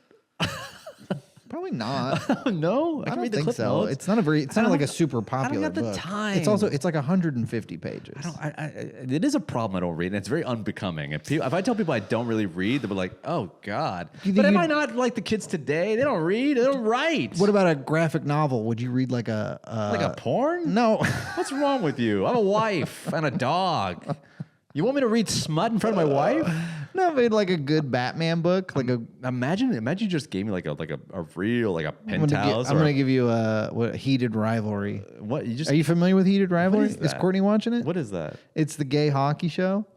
Probably not. No, I can don't read the think cliff so. notes. It's not like a super popular have the book. time. It's like 150 pages. It is a problem I don't read, and it's very unbecoming. If I tell people I don't really read, they'll be like, "Oh God!" But am I not like the kids today? They don't read. They don't write. What about a graphic novel? Would you read like a porn? No. What's wrong with you? I have a wife and a dog. You want me to read smut in front of my wife? No, but like a good Batman book, like a. Imagine you just gave me like a real penthouse. I'm gonna give you a heated rivalry. What you just? Are you familiar with Heated Rivalry? Is Courtney watching it? What is that? It's the gay hockey show.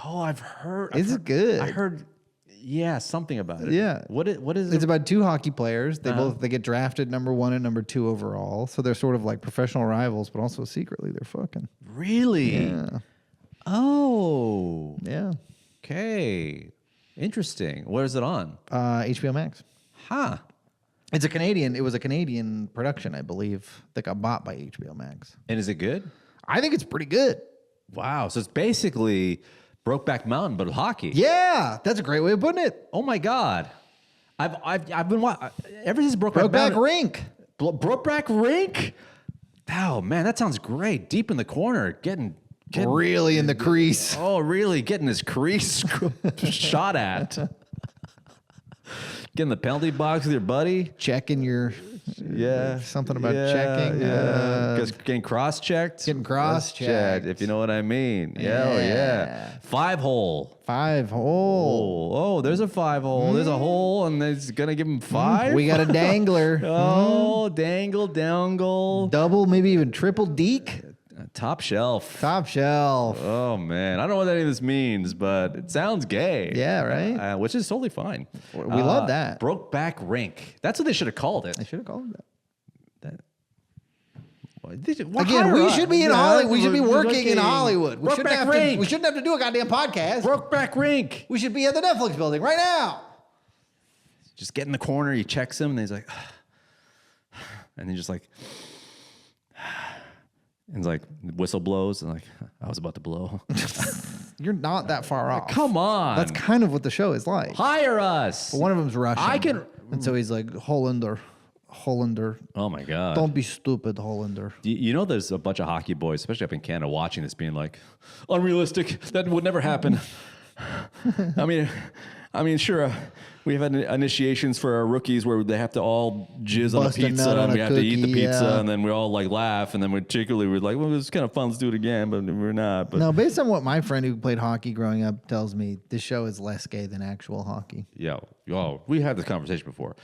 Oh, I've heard. It's good. I heard. Yeah, something about it. Yeah. What is it? It's about two hockey players. They get drafted number 1 and number 2 overall. So they're sort of like professional rivals, but also secretly they're fucking. Really? Yeah. Oh. Yeah. Okay. Interesting. Where is it on? HBO Max. Huh. It was a Canadian production, I believe, that got bought by HBO Max. And is it good? I think it's pretty good. Wow. So it's basically Brokeback Mountain, but hockey. Yeah, that's a great way of putting it. Oh my God. I've been watching ever since Brokeback Rink. Brokeback Rink? Oh man, that sounds great. Deep in the corner, getting Really in the crease. Oh, really getting his crease shot at. Getting the penalty box with your buddy. Checking your. Yeah. Something about checking. Yeah. Getting cross-checked. Getting cross-checked. If you know what I mean. Yeah. Oh, yeah. 5-hole. 5-hole. Oh, there's a 5-hole. There's a hole, and it's going to give him 5? We got a dangler. Oh, dangle, dangle. Double, maybe even triple deke. Top shelf. Top shelf. Oh, man. I don't know what any of this means, but it sounds gay. Yeah, right? Which is totally fine. We love that. Brokeback Rink. That's what they should have called it. I should have called it that. Again, we should be in Hollywood. We should be working in Hollywood. We shouldn't have to do a goddamn podcast. Brokeback Rink. We should be at the Netflix building right now. Just get in the corner. He checks him, and he's like, and he's just like, and he's like, whistle blows, and like, I was about to blow. You're not that far off. Come on. That's kind of what the show is like. Hire us. But one of them's Russian. And so he's like, Hollander. Oh my God. Don't be stupid, Hollander. You know, there's a bunch of hockey boys, especially up in Canada, watching this, being like, unrealistic. That would never happen. I mean, sure. We've had initiations for our rookies where they have to all jizz on a pizza, and we have to eat the pizza, and then we all like laugh, and then we're like, well, it's kind of fun. Let's do it again, but we're not. But no, based on what my friend who played hockey growing up tells me, this show is less gay than actual hockey. Yeah. Oh, we had this conversation before.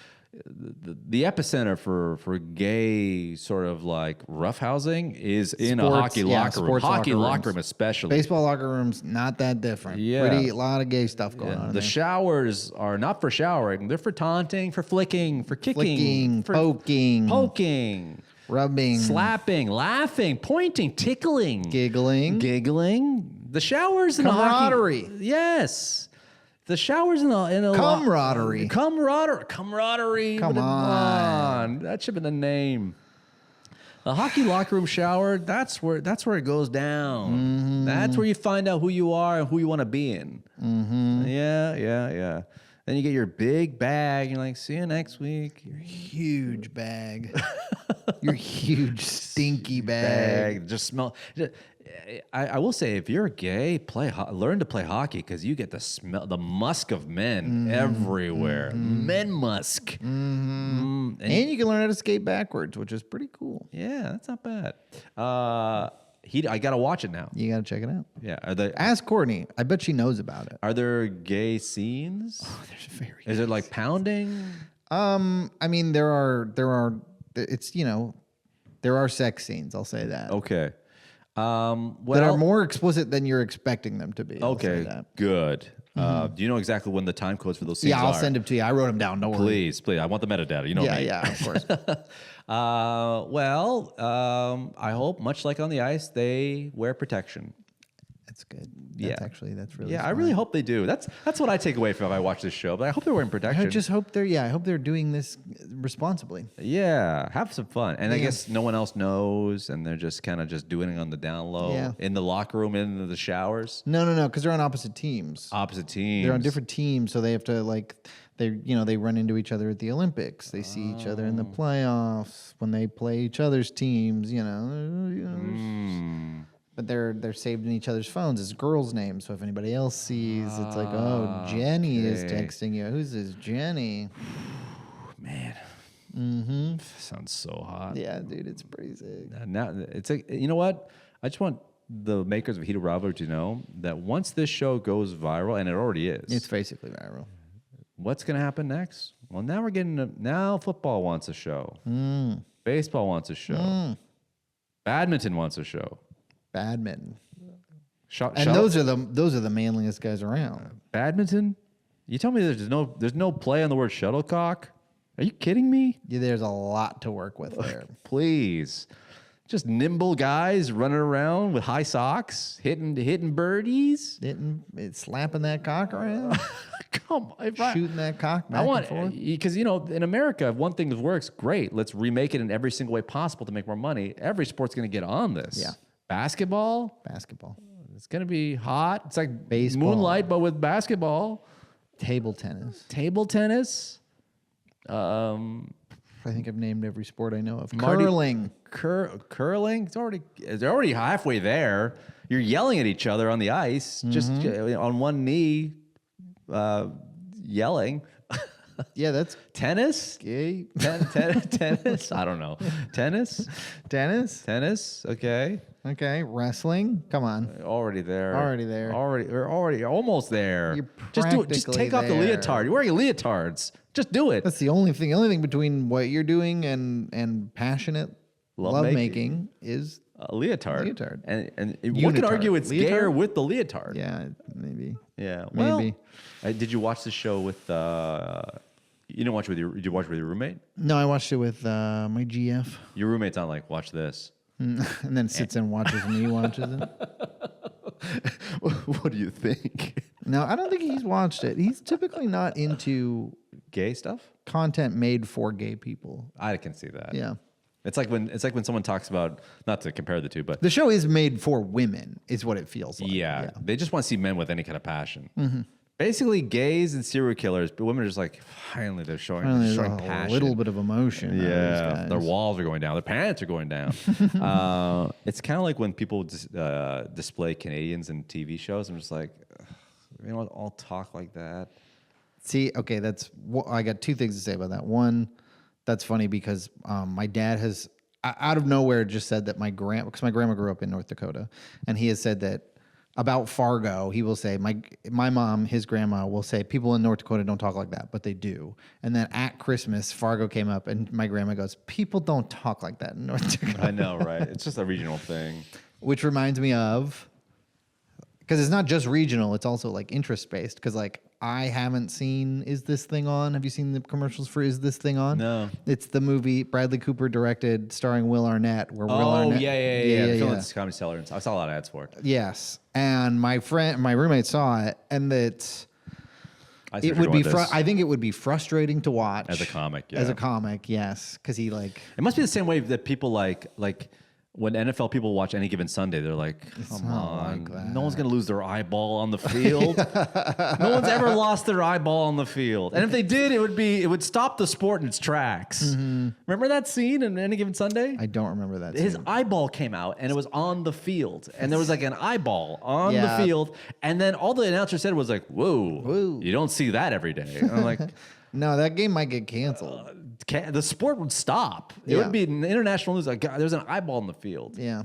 the epicenter for gay sort of like roughhousing is in a Sports, hockey yeah, locker room. sports Hockey locker locker rooms. room especially. Baseball locker rooms, not that different. Yeah. A lot of gay stuff going on in The there. showers are not for showering. They're for taunting, for flicking, for kicking, Flicking, for poking, Mm. rubbing, slapping, laughing, pointing, tickling, giggling. The showers in the Camaraderie. hockey. Yes. The showers in the Camaraderie. Camaraderie. Come Come on. on. That should have been the name. The hockey locker room shower, that's where it goes down. Mm-hmm. That's where you find out who you are and who you want to be in. Mm-hmm. Yeah. Then you get your big bag. You're like, see you next week. Huge bag. Your huge stinky bag. Just smell. I will say, if you're gay, learn to play hockey because you get the musk of men everywhere. Men musk. And you can learn how to skate backwards, which is pretty cool. Yeah, that's not bad. I gotta watch it now. You got to check it out. Yeah, Ask Courtney. I bet she knows about it. are there gay scenes? There's very. Is it like pounding? I mean, there are. It's there are sex scenes. I'll say that. Okay. That Well, are more explicit than you're expecting them to be. I'll say okay, that. good. Do you know exactly when the time codes for those scenes Yeah, I'll are? send them to you. I wrote them down. Don't worry. Please. I want the metadata. You know me. Yeah, of course. I hope, much like on the ice, they wear protection. That's good. Yeah. That's really. Yeah, I smart. really hope they do. That's what I take away from if I watch this show. But I hope they're wearing protection. I just hope I hope they're doing this responsibly. Yeah, have some fun. And I guess no one else knows, and they're just kind of just doing it on the down low Yeah. in the locker room, in the showers. No, because they're on opposite teams. Opposite teams. They're on different teams, so they have to they run into each other at the Olympics. They see each other in the playoffs when they play each other's teams. But they're saved in each other's phones as girls' names. So if anybody else sees, it's like, oh, Jenny is texting you. Who's this Jenny? Man. Sounds so hot. Yeah, dude, it's pretty sick. Now it's like, you know what? I just want the makers of Heated Rivalry to know that once this show goes viral, and it already is, It's basically viral. what's going to happen next? Well, now we're getting now football wants a show. Baseball wants a show. Badminton wants a show. Badminton. And Those are the manliest guys around. badminton? You tell me there's no play on the word shuttlecock? Are you kidding me? Yeah, there's a lot to work with there. Please. Just nimble guys running around with high socks, hitting birdies. Slapping that cock around, Come on. shooting that cock back I want, and forth. because in America, if one thing that works, great. Let's remake it in every single way possible to make more money. Every sport's going to get on this. Yeah. Basketball, Basketball, it's going to be hot. It's like Baseball. Moonlight, but with basketball. table tennis. Table tennis. I think I've named every sport I know of. Marty- Curling. Curling. It's already halfway there. You're yelling at each other on the ice, just on one knee, yelling. Yeah, that's Tennis. gay. Tennis. I don't know. Tennis. Tennis. Okay. Okay. Wrestling. Come on. Already there. We're already almost there. You're Just do it. Just practically take off the there. leotard. You're wearing leotards. Just do it. That's the only thing. The only thing between what you're doing and passionate lovemaking is A leotard. Leotard. And one could Unitard. argue it's gayer Leotard? with the leotard. yeah, maybe. Yeah. Maybe. Well, did you watch the show with? You didn't watch it with your. Did you watch it with your roommate? No, I watched it with my GF, Your roommate's not like, watch this. and then sits and watches me watches it. What do you think? No, I don't think he's watched it. He's typically not into Gay stuff? content made for gay people. I can see that. Yeah. It's like when someone talks about, not to compare the two, but The show is made for women, is what it feels like. yeah, they just want to see men with any kind of passion. Basically, gays and serial killers, but women are just like, finally, they're showing There's showing a passion. little bit of emotion. out of these Yeah, guys. their walls are going down. Their pants are going down. It's kind of like when people display Canadians in TV shows. I'm just like, ugh, you know, all talk like that. See, okay, I got two things to say about that. One, that's funny because my dad has, out of nowhere, just said that because my grandma grew up in North Dakota, and he has said that about Fargo, he will say, my mom, his grandma, will say, people in North Dakota don't talk like that, but they do. And then at Christmas, Fargo came up, and my grandma goes, people don't talk like that in North Dakota. I know, right? It's just a regional thing. Which reminds me of, because it's not just regional, it's also like interest based. Because like I haven't seen Is This Thing On? Have you seen the commercials for Is This Thing On? No. It's the movie Bradley Cooper directed, starring Will Arnett. Where Will Arnett, yeah. The film at Comedy Cellar. I saw a lot of ads for it. Yes, and my roommate saw it, and it would be. I think it would be frustrating to watch as a comic. Yeah. As a comic, yes, because he like. It must be the same way that people like. When NFL people watch Any Given Sunday, they're like, come on, no one's going to lose their eyeball on the field. No one's ever lost their eyeball on the field. And if they did, it would stop the sport in its tracks. Mm-hmm. Remember that scene in Any Given Sunday? I don't remember that His scene. eyeball came out, and it was on the field. And there was like an eyeball on the field. And then all the announcer said was like, whoa, you don't see that every day. And I'm like... No, that game might get canceled. The sport would stop. It would be an international news. Like, God, there's an eyeball in the field. Yeah.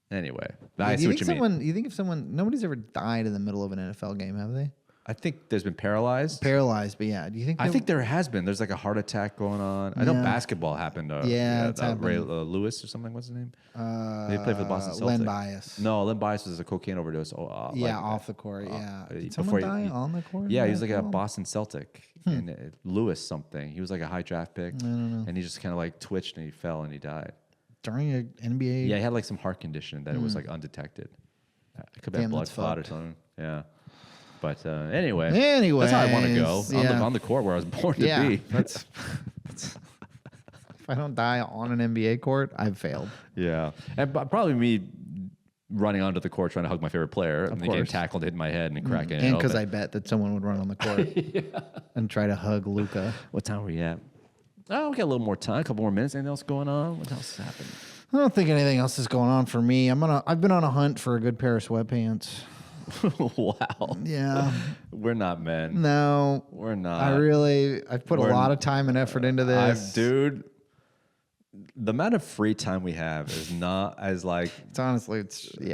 Anyway, I see what you mean. You think if nobody's ever died in the middle of an NFL game, have they? I think there's been paralyzed. But yeah. Do you think? I think there has been. There's like a heart attack going on. I know basketball happened. It's happened. Ray Lewis or something. What's his name? They played for the Boston Celtics. Len Bias. No, Len Bias was a cocaine overdose. Off the court. Yeah. Did someone die on the court? Yeah, he was like a Boston Celtic. And Lewis something. He was like a high draft pick. I don't know. And he just kind of like twitched and he fell and he died. During an NBA? Yeah, he had like some heart condition that it was like undetected. It could be a blood clot or something. Yeah. But anyway, that's how I want to go on the court where I was born to be. If I don't die on an NBA court, I've failed. Yeah, and probably me running onto the court trying to hug my favorite player and getting tackled, hitting my head and cracking. And because I bet that someone would run on the court and try to hug Luka. What time are we at? Oh, we got a little more time, a couple more minutes. Anything else going on? What else is happening? I don't think anything else is going on for me. I've been on a hunt for a good pair of sweatpants. Wow. Yeah. We're not men. No. We're not. I've put a lot of time and effort into this. Dude, the amount of free time we have is not as like... It's honestly,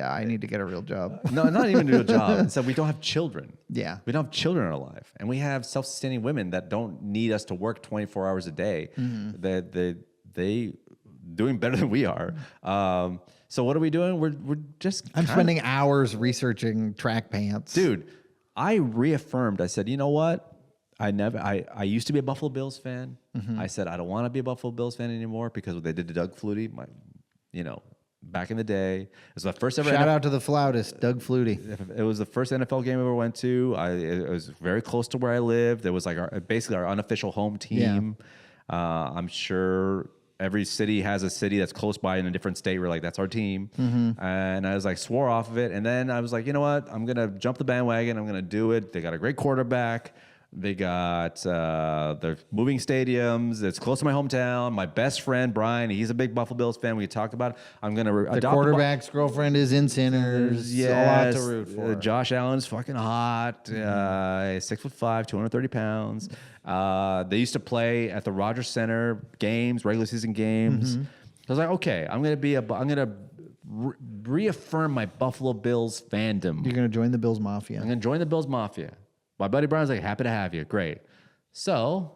I need to get a real job. No, not even a real job. So we don't have children. Yeah. We don't have children in our life. And we have self-sustaining women that don't need us to work 24 hours a day. Mm-hmm. They doing better than we are. So what are we doing? We're just... I'm spending hours researching track pants. Dude, I reaffirmed. I said, you know what? I used to be a Buffalo Bills fan. Mm-hmm. I said, I don't want to be a Buffalo Bills fan anymore because what they did to Doug Flutie, back in the day. It was the first ever... Shout out to the flautist, Doug Flutie. It was the first NFL game I ever went to. It was very close to where I lived. It was like basically our unofficial home team. Yeah. I'm sure... Every city has a city that's close by in a different state. We're like, that's our team. Mm-hmm. And I was like, swore off of it. And then I was like, you know what? I'm going to jump the bandwagon. I'm going to do it. They got a great quarterback. They got they're moving stadiums. It's close to my hometown. My best friend, Brian, he's a big Buffalo Bills fan. We talked about it. I'm going to adopt... The quarterback's girlfriend is in Sinners. Yes. A lot to root for. Josh Allen's fucking hot. 6'5", 230 pounds. They used to play at the Rogers Center games, regular season games. Mm-hmm. I was like, okay, I'm gonna reaffirm my Buffalo Bills fandom. You're gonna join the Bills Mafia. I'm gonna join the Bills Mafia. My buddy Brian's like, happy to have you. Great. So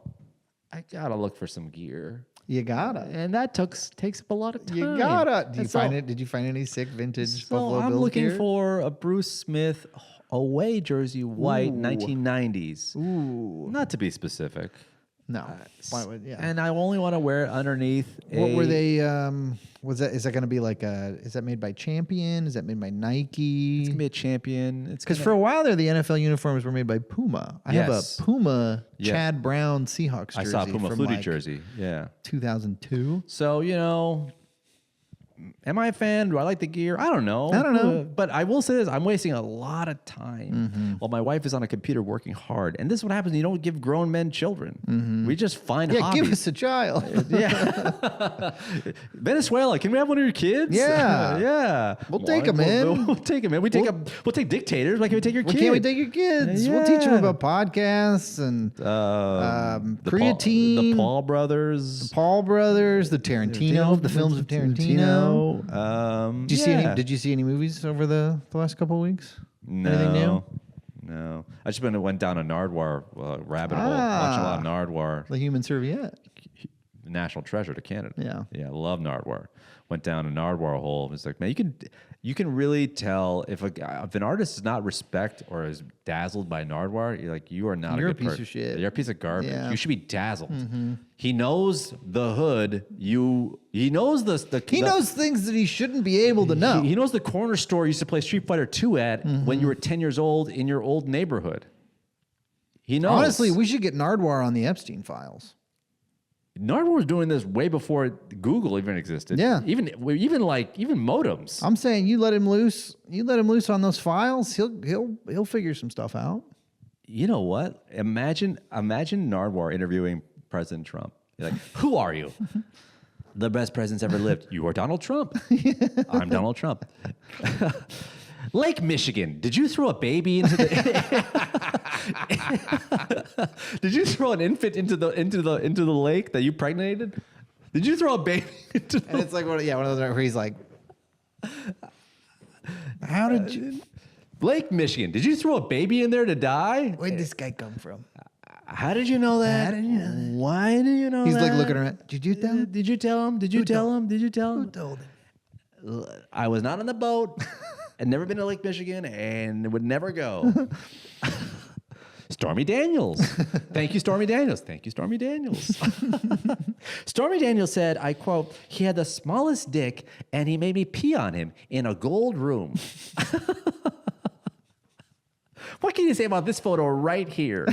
I gotta look for some gear. You gotta, and that takes up a lot of time. You gotta. Did you find any sick vintage Buffalo Bills gear? I'm looking for a Bruce Smith away jersey, white, 1990s. Ooh. Not to be specific. No. Yeah. And I only want to wear it underneath. What were they? Is that going to be like is that made by Champion? Is that made by Nike? It's going to be a Champion. Because for a while there, the NFL uniforms were made by Puma. I have a Puma Chad Brown Seahawks jersey. I saw a Puma Flutie jersey. Yeah. 2002. So, am I a fan? Do I like the gear? I don't know. But I will say this. I'm wasting a lot of time while my wife is on a computer working hard. And this is what happens when you don't give grown men children. Mm-hmm. We just find hobbies. Give us a child. Yeah. Venezuela, can we have one of your kids? Yeah. Yeah. We'll take them in. We'll take them in. We'll take dictators. Why can't we take your kids? Can't we take your kids? Yeah. We'll teach them about podcasts and creatine. The Paul brothers. The Tarantino, the films of Tarantino. know. Did you see any movies over the last couple of weeks? No. Anything new? No. I just went down a Narduwar rabbit hole, watching a lot of Narduwar. The human serviette. National treasure to Canada. Yeah. I love Narduwar. Went down a Narduar hole. It's like, man, you can really tell if an artist does not respect or is dazzled by Narduar, you are not You're a good a piece of shit. You're a piece of garbage. Yeah. You should be dazzled. He knows the hood. He knows He knows things that he shouldn't be able to know. He knows the corner store you used to play Street Fighter 2 at when you were 10 years old in your old neighborhood. He knows. Honestly, we should get Narduwar on the Epstein files. Narduwar was doing this way before Google even existed. Yeah. Even modems. I'm saying you let him loose. You let him loose on those files. He'll figure some stuff out. You know what? Imagine Narduwar interviewing President Trump. You're like, who are you? The best president's ever lived. You are Donald Trump. I'm Donald Trump. Lake Michigan. Did you throw a baby into the? Did you throw an infant into the lake that you pregnated? Did you throw a baby into? And it's like one of those where he's like, "How did you? Lake Michigan. Did you throw a baby in there to die? Where'd this guy come from? How did you know that? How did you know that? Why do you know He's that? like looking around. Did you tell him? Did you tell him? Did you tell him? Did you tell him? Who told him? I was not on the boat. I'd never been to Lake Michigan and would never go. Stormy Daniels. Thank you, Stormy Daniels. Thank you, Stormy Daniels. Stormy Daniels said, I quote, he had the smallest dick and he made me pee on him in a gold room. What can you say about this photo right here?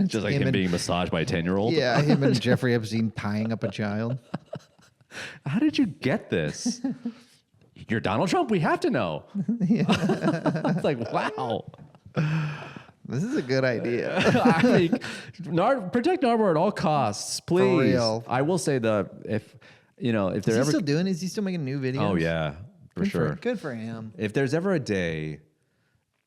Just like him being massaged by a 10-year-old? Yeah, him and Jeffrey Epstein tying up a child. How did you get this? You're Donald Trump. We have to know. It's like, wow. This is a good idea. I think protect Narduwar at all costs, please. For real. I will say if they're Is he ever still doing? Is he still making new videos? Oh yeah, for sure. Good for him. If there's ever a day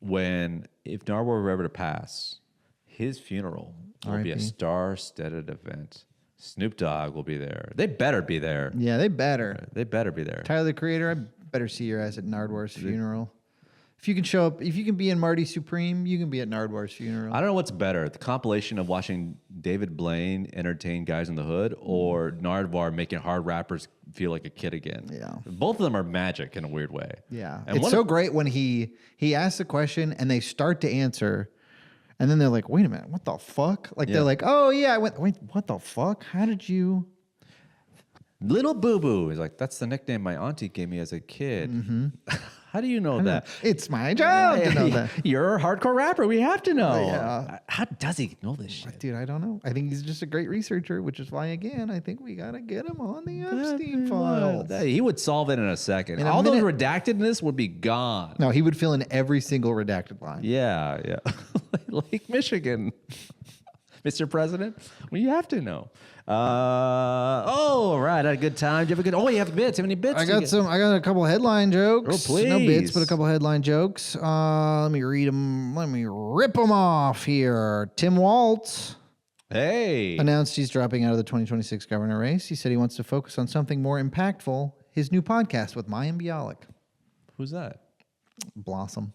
if Narduwar were ever to pass, his funeral will be a R.I.P. star-studded event. Snoop Dogg will be there. They better be there. Yeah, they better. They better be there. Tyler, the Creator, I better see your ass at Narduwar's funeral. If you can show up, if you can be in Marty Supreme, you can be at Narduwar's funeral. I don't know what's better, the compilation of watching David Blaine entertain guys in the hood or Narduwar making hard rappers feel like a kid again. Yeah. Both of them are magic in a weird way. Yeah. And It's so great when he asks a question and they start to answer and then they're like, wait a minute, what the fuck? Like Yeah. they're like, oh yeah, wait, what the fuck? How did you? Little Boo Boo is like, that's the nickname my auntie gave me as a kid. How do you know that? It's my job to know that. You're a hardcore rapper. We have to know. Yeah. How does he know this shit? Dude, I don't know. I think he's just a great researcher, which is why, again, I think we got to get him on the Epstein files. He would solve it in a second. In a All those minute. redactedness would be gone. No, he would fill in every single redacted line. Yeah. Lake Michigan. Mr. President, we have to know. All right, had a good time. Did you have a good? Oh, you have bits. How many bits? I got a couple headline jokes. Oh, please. No bits, but a couple headline jokes. Let me read them. Let me rip them off here. Tim Walz Hey. announced he's dropping out of the 2026 governor race. He said he wants to focus on something more impactful. His new podcast with Mayim Bialik. Who's that? Blossom.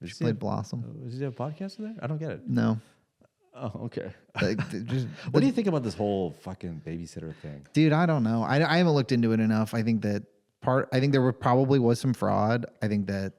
Did She played Blossom. Does he have a podcast there? I don't get it. No. Oh, okay. What do you think about this whole fucking babysitter thing? Dude, I don't know. I haven't looked into it enough. I think there probably was some fraud. I think that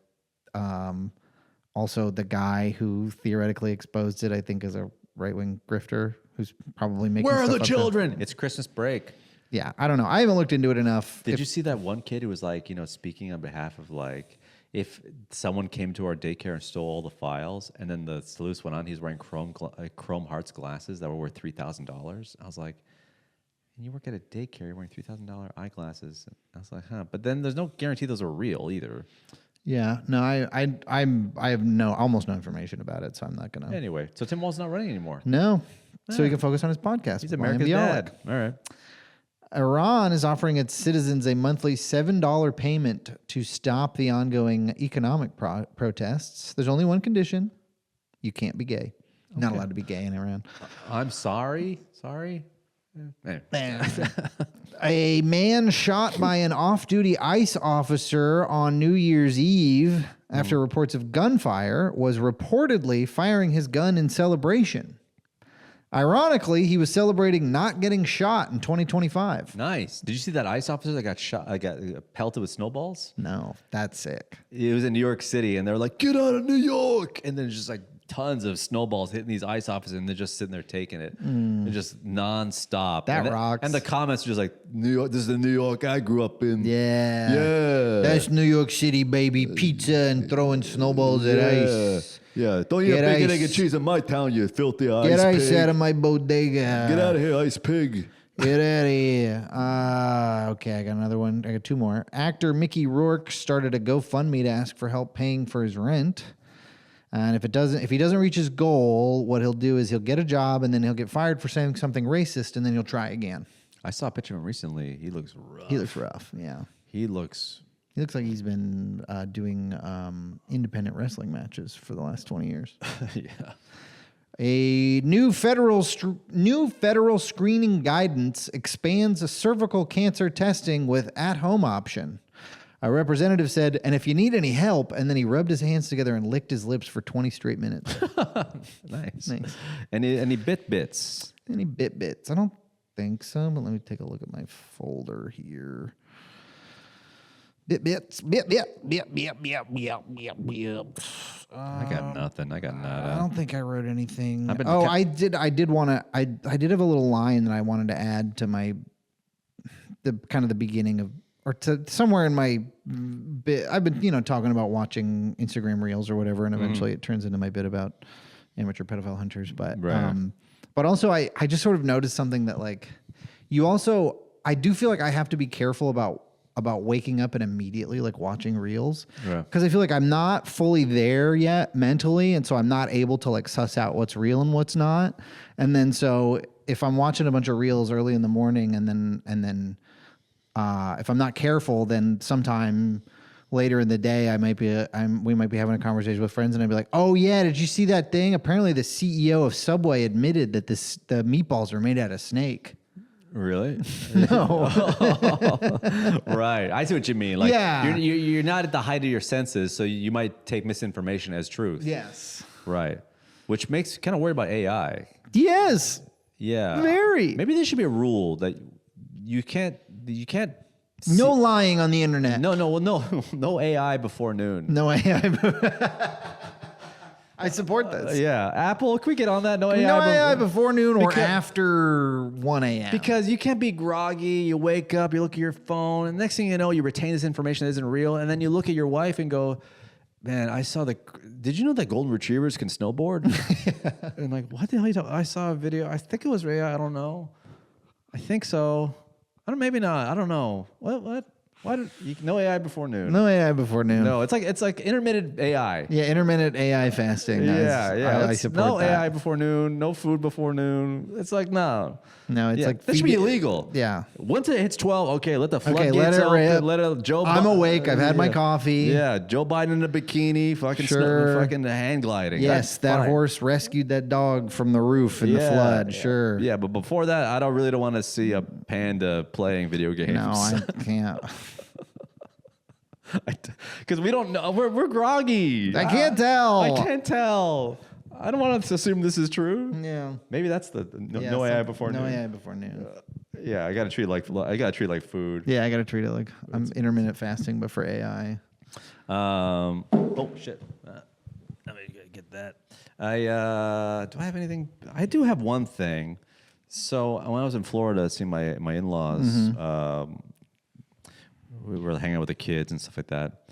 also the guy who theoretically exposed it, I think, is a right-wing grifter who's probably making Where are stuff the up to- children? It's Christmas break. Yeah, I don't know. I haven't looked into it enough. Did you see that one kid who was like, speaking on behalf of like, if someone came to our daycare and stole all the files, and then the sleuth went on, he's wearing Chrome Hearts glasses that were worth $3,000. I was like, and you work at a daycare, you're wearing $3,000 eyeglasses. I was like, huh. But then there's no guarantee those are real either. Yeah, no, I have almost no information about it, so I'm not gonna. Anyway, so Tim Walz's not running anymore. No, so he can focus on his podcast. He's with America's Mayim Bialik. dad. All right. Iran is offering its citizens a monthly $7 payment to stop the ongoing economic protests. There's only one condition. You can't be gay. Not allowed to be gay in Iran. I'm sorry. Anyway. A man shot by an off-duty ICE officer on New Year's Eve after reports of gunfire was reportedly firing his gun in celebration. Ironically, he was celebrating not getting shot in 2025. Nice. Did you see that ICE officer that got shot? Got pelted with snowballs? No, that's sick. It was in New York City, and they were like, "Get out of New York!" And then just like tons of snowballs hitting these ICE officers, and they're just sitting there taking it, and just nonstop. That and rocks. And the comments are just like, "New York. This is the New York I grew up in." Yeah. That's New York City, baby. Pizza and throwing snowballs at ICE. Yeah, don't eat Get bacon, ice. egg, and cheese in my town, you filthy ice Get ice pig. out of my bodega. Get out of here, ice pig. Get out of here. Okay, I got another one. I got two more. Actor Mickey Rourke started a GoFundMe to ask for help paying for his rent. And if he doesn't reach his goal, what he'll do is he'll get a job and then he'll get fired for saying something racist and then he'll try again. I saw a picture of him recently. He looks rough. He looks rough, yeah. He looks. He looks like he's been doing independent wrestling matches for the last 20 years. Yeah. A new federal screening guidance expands a cervical cancer testing with at-home option. A representative said, "And if you need any help," and then he rubbed his hands together and licked his lips for 20 straight minutes. Nice. Any bits? Any bits? I don't think so, but let me take a look at my folder here. Bits. I got nothing. I got I nada. don't think I wrote anything. I've been I did want to. I did have a little line that I wanted to add to the beginning of, or to somewhere in my bit. I've been talking about watching Instagram reels or whatever, and eventually it turns into my bit about amateur pedophile hunters. But Right. but also I just sort of noticed something that I do feel like I have to be careful about waking up and immediately like watching reels, because I feel like I'm not fully there yet mentally, and so I'm not able to like suss out what's real and what's not. And then so if I'm watching a bunch of reels early in the morning and then if I'm not careful, then sometime later in the day we might be having a conversation with friends and I'd be like, "Oh yeah, did you see that thing? Apparently the CEO of Subway admitted that the meatballs are made out of snake." Really? No. Right. I see what you mean. Like, Yeah. you're not at the height of your senses, so you might take misinformation as truth. Yes. Right. Which makes you kind of worried about AI. Yes. Yeah. Very. Maybe there should be a rule that you can't. No lying on the internet. No AI before noon. No AI. I support this. Yeah. Apple, can we get on that? No AI. No AI before. before noon or Because- after 1 a.m. Because you can't be groggy. You wake up, you look at your phone, and next thing you know, you retain this information that isn't real, and then you look at your wife and go, "Man, did you know that golden retrievers can snowboard?" And like, what the hell are you talking? I saw a video. I think it was AI. I don't know. I think so. Maybe not. I don't know. What? Why no AI before noon? No AI before noon. No, it's like intermittent AI. Yeah, intermittent AI fasting. Yeah. I It's support no that. AI before noon, no food before noon. It's like, no. No, it's like that should be feed- illegal. Yeah. Once it hits 12, okay, let the Okay, floodgates let it rip. open. I'm awake. I've had my coffee. Yeah, Joe Biden in a bikini, fucking Sure. fucking hand gliding. Yes, That's that fine. horse rescued that dog from the roof in the flood. Sure. Yeah, but before that, I don't really want to see a panda playing video games. No, I can't. Because we don't know. We're groggy. I can't tell. I can't tell. I don't want to assume this is true. Yeah. Maybe that's the no AI something- before no noon. AI before noon. Yeah, I gotta treat it like food. Yeah, I got to treat it like I'm intermittent fasting, but for AI. Oh shit. Let me get that. Do I have anything? I do have one thing. So when I was in Florida seeing my in-laws, we were hanging out with the kids and stuff like that.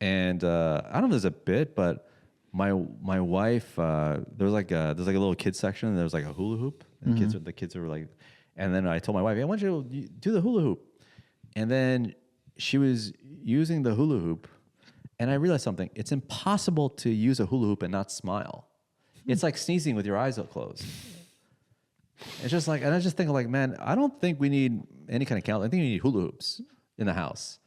And I don't know if there's a bit, but my wife, there's like a little kids section, and there was like a hula hoop, and the kids were like, and then I told my wife, "Hey, why don't you do the hula hoop?" And then she was using the hula hoop, and I realized something. It's impossible to use a hula hoop and not smile. It's like sneezing with your eyes closed. It's just like, and I just think like, man, I don't think we need any kind of count. I think we need hula hoops in the house.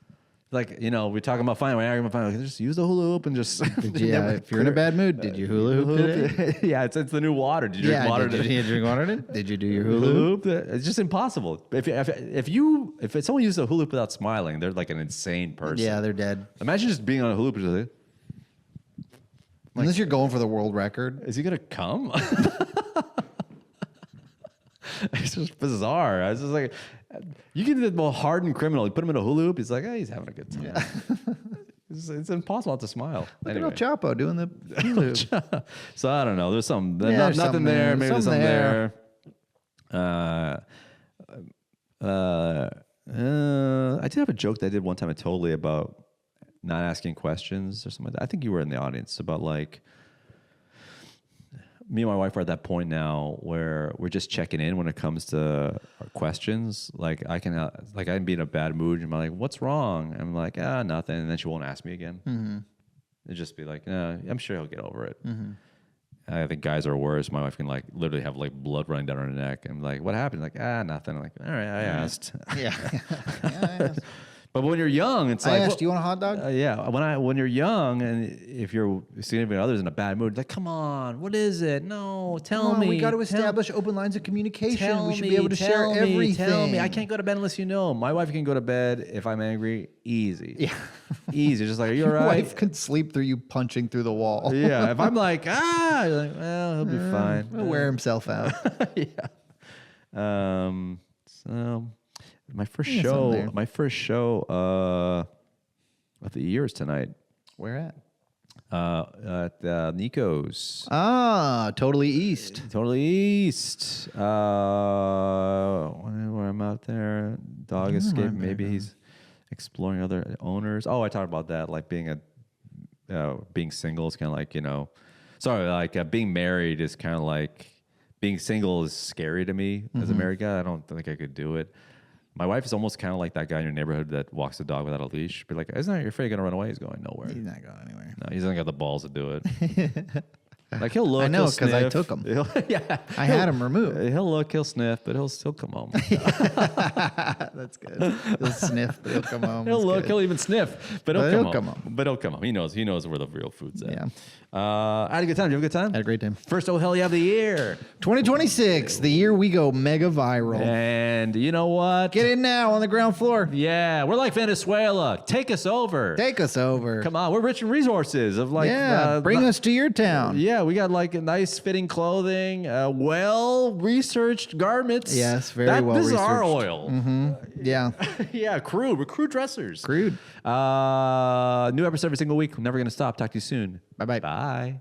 Like, you know, we're talking about fine. We're arguing about fine. Like, just use the hula hoop and just. Yeah, if you're in a bad mood, did you hula hoop today? Yeah, it's the new water. Did you drink water today? Did you drink water today? Did you do your hula Hula hoop? hoop? It's just impossible. If someone uses a hula hoop without smiling, they're like an insane person. Yeah, they're dead. Imagine just being on a hula hoop. Just like, Unless you're going for the world record. is he gonna come? It's just bizarre. I was just like, you get the most hardened criminal. You put him in a hula hoop. He's like, hey, he's having a good time. Yeah. It's impossible not to smile. Look at El Chapo doing the hula hoop. So I don't know. There's some something nothing there. Maybe there's something there. I did have a joke that I did one time totally about not asking questions or something like that. I think you were in the audience about like. Me and my wife are at that point now where we're just checking in when it comes to our questions. Like I can be in a bad mood and I'm like, what's wrong? I'm like, nothing. And then she won't ask me again. Mm-hmm. It'd just be like, I'm sure he'll get over it. Mm-hmm. I think guys are worse. My wife can like literally have like blood running down her neck. And like, what happened? Like, nothing. I'm like, all right, I asked. Yeah. I asked. But when you're young, it's like, do you want a hot dog? Yeah. When you're young and if your significant other's in a bad mood, like, come on, what is it? No, tell me. We got to establish open lines of communication. We should me, be able to share everything. Tell me. I can't go to bed unless you know. My wife can go to bed if I'm angry. Easy. Yeah. Easy. Just like, are you all right? Your wife can sleep through you punching through the wall. Yeah. If I'm like, you're like, well, he'll be fine. He'll wear himself out. Yeah. So. My first show of the year is tonight. Where at? At Nico's. Totally east. Totally east. Where I'm out there, dog escape. Maybe he's exploring other owners. Oh, I talked about that, like being single is kind of like, you know, being married is kind of like being single is scary to me as a married guy. I don't think I could do it. My wife is almost kind of like that guy in your neighborhood that walks the dog without a leash. Be like, isn't that your afraid going to run away? He's going nowhere. He's not going anywhere. No, he doesn't got the balls to do it. Like he'll look. I know because I took him. Yeah, I had him removed. He'll look, he'll sniff, but he'll still come home. That's good. He'll sniff, but he'll come home. He'll look, he'll even sniff, but he'll come home. But he'll come home. He knows where the real food's at. Yeah. I had a good time. Did you have a good time? Had a great time. First Oh Hell Yeah of the year. 2026, the year we go mega viral. And you know what? Get in now on the ground floor. Yeah, we're like Venezuela. Take us over. Take us over. Come on, we're rich in resources of like. Bring us to your town. Yeah, we got like nice fitting clothing, well-researched garments. Yes, very well researched. This is our oil. Mm-hmm. Yeah. Yeah, crude. We're crude dressers. Crude. New episode every single week. We're never going to stop. Talk to you soon. Bye-bye. Bye.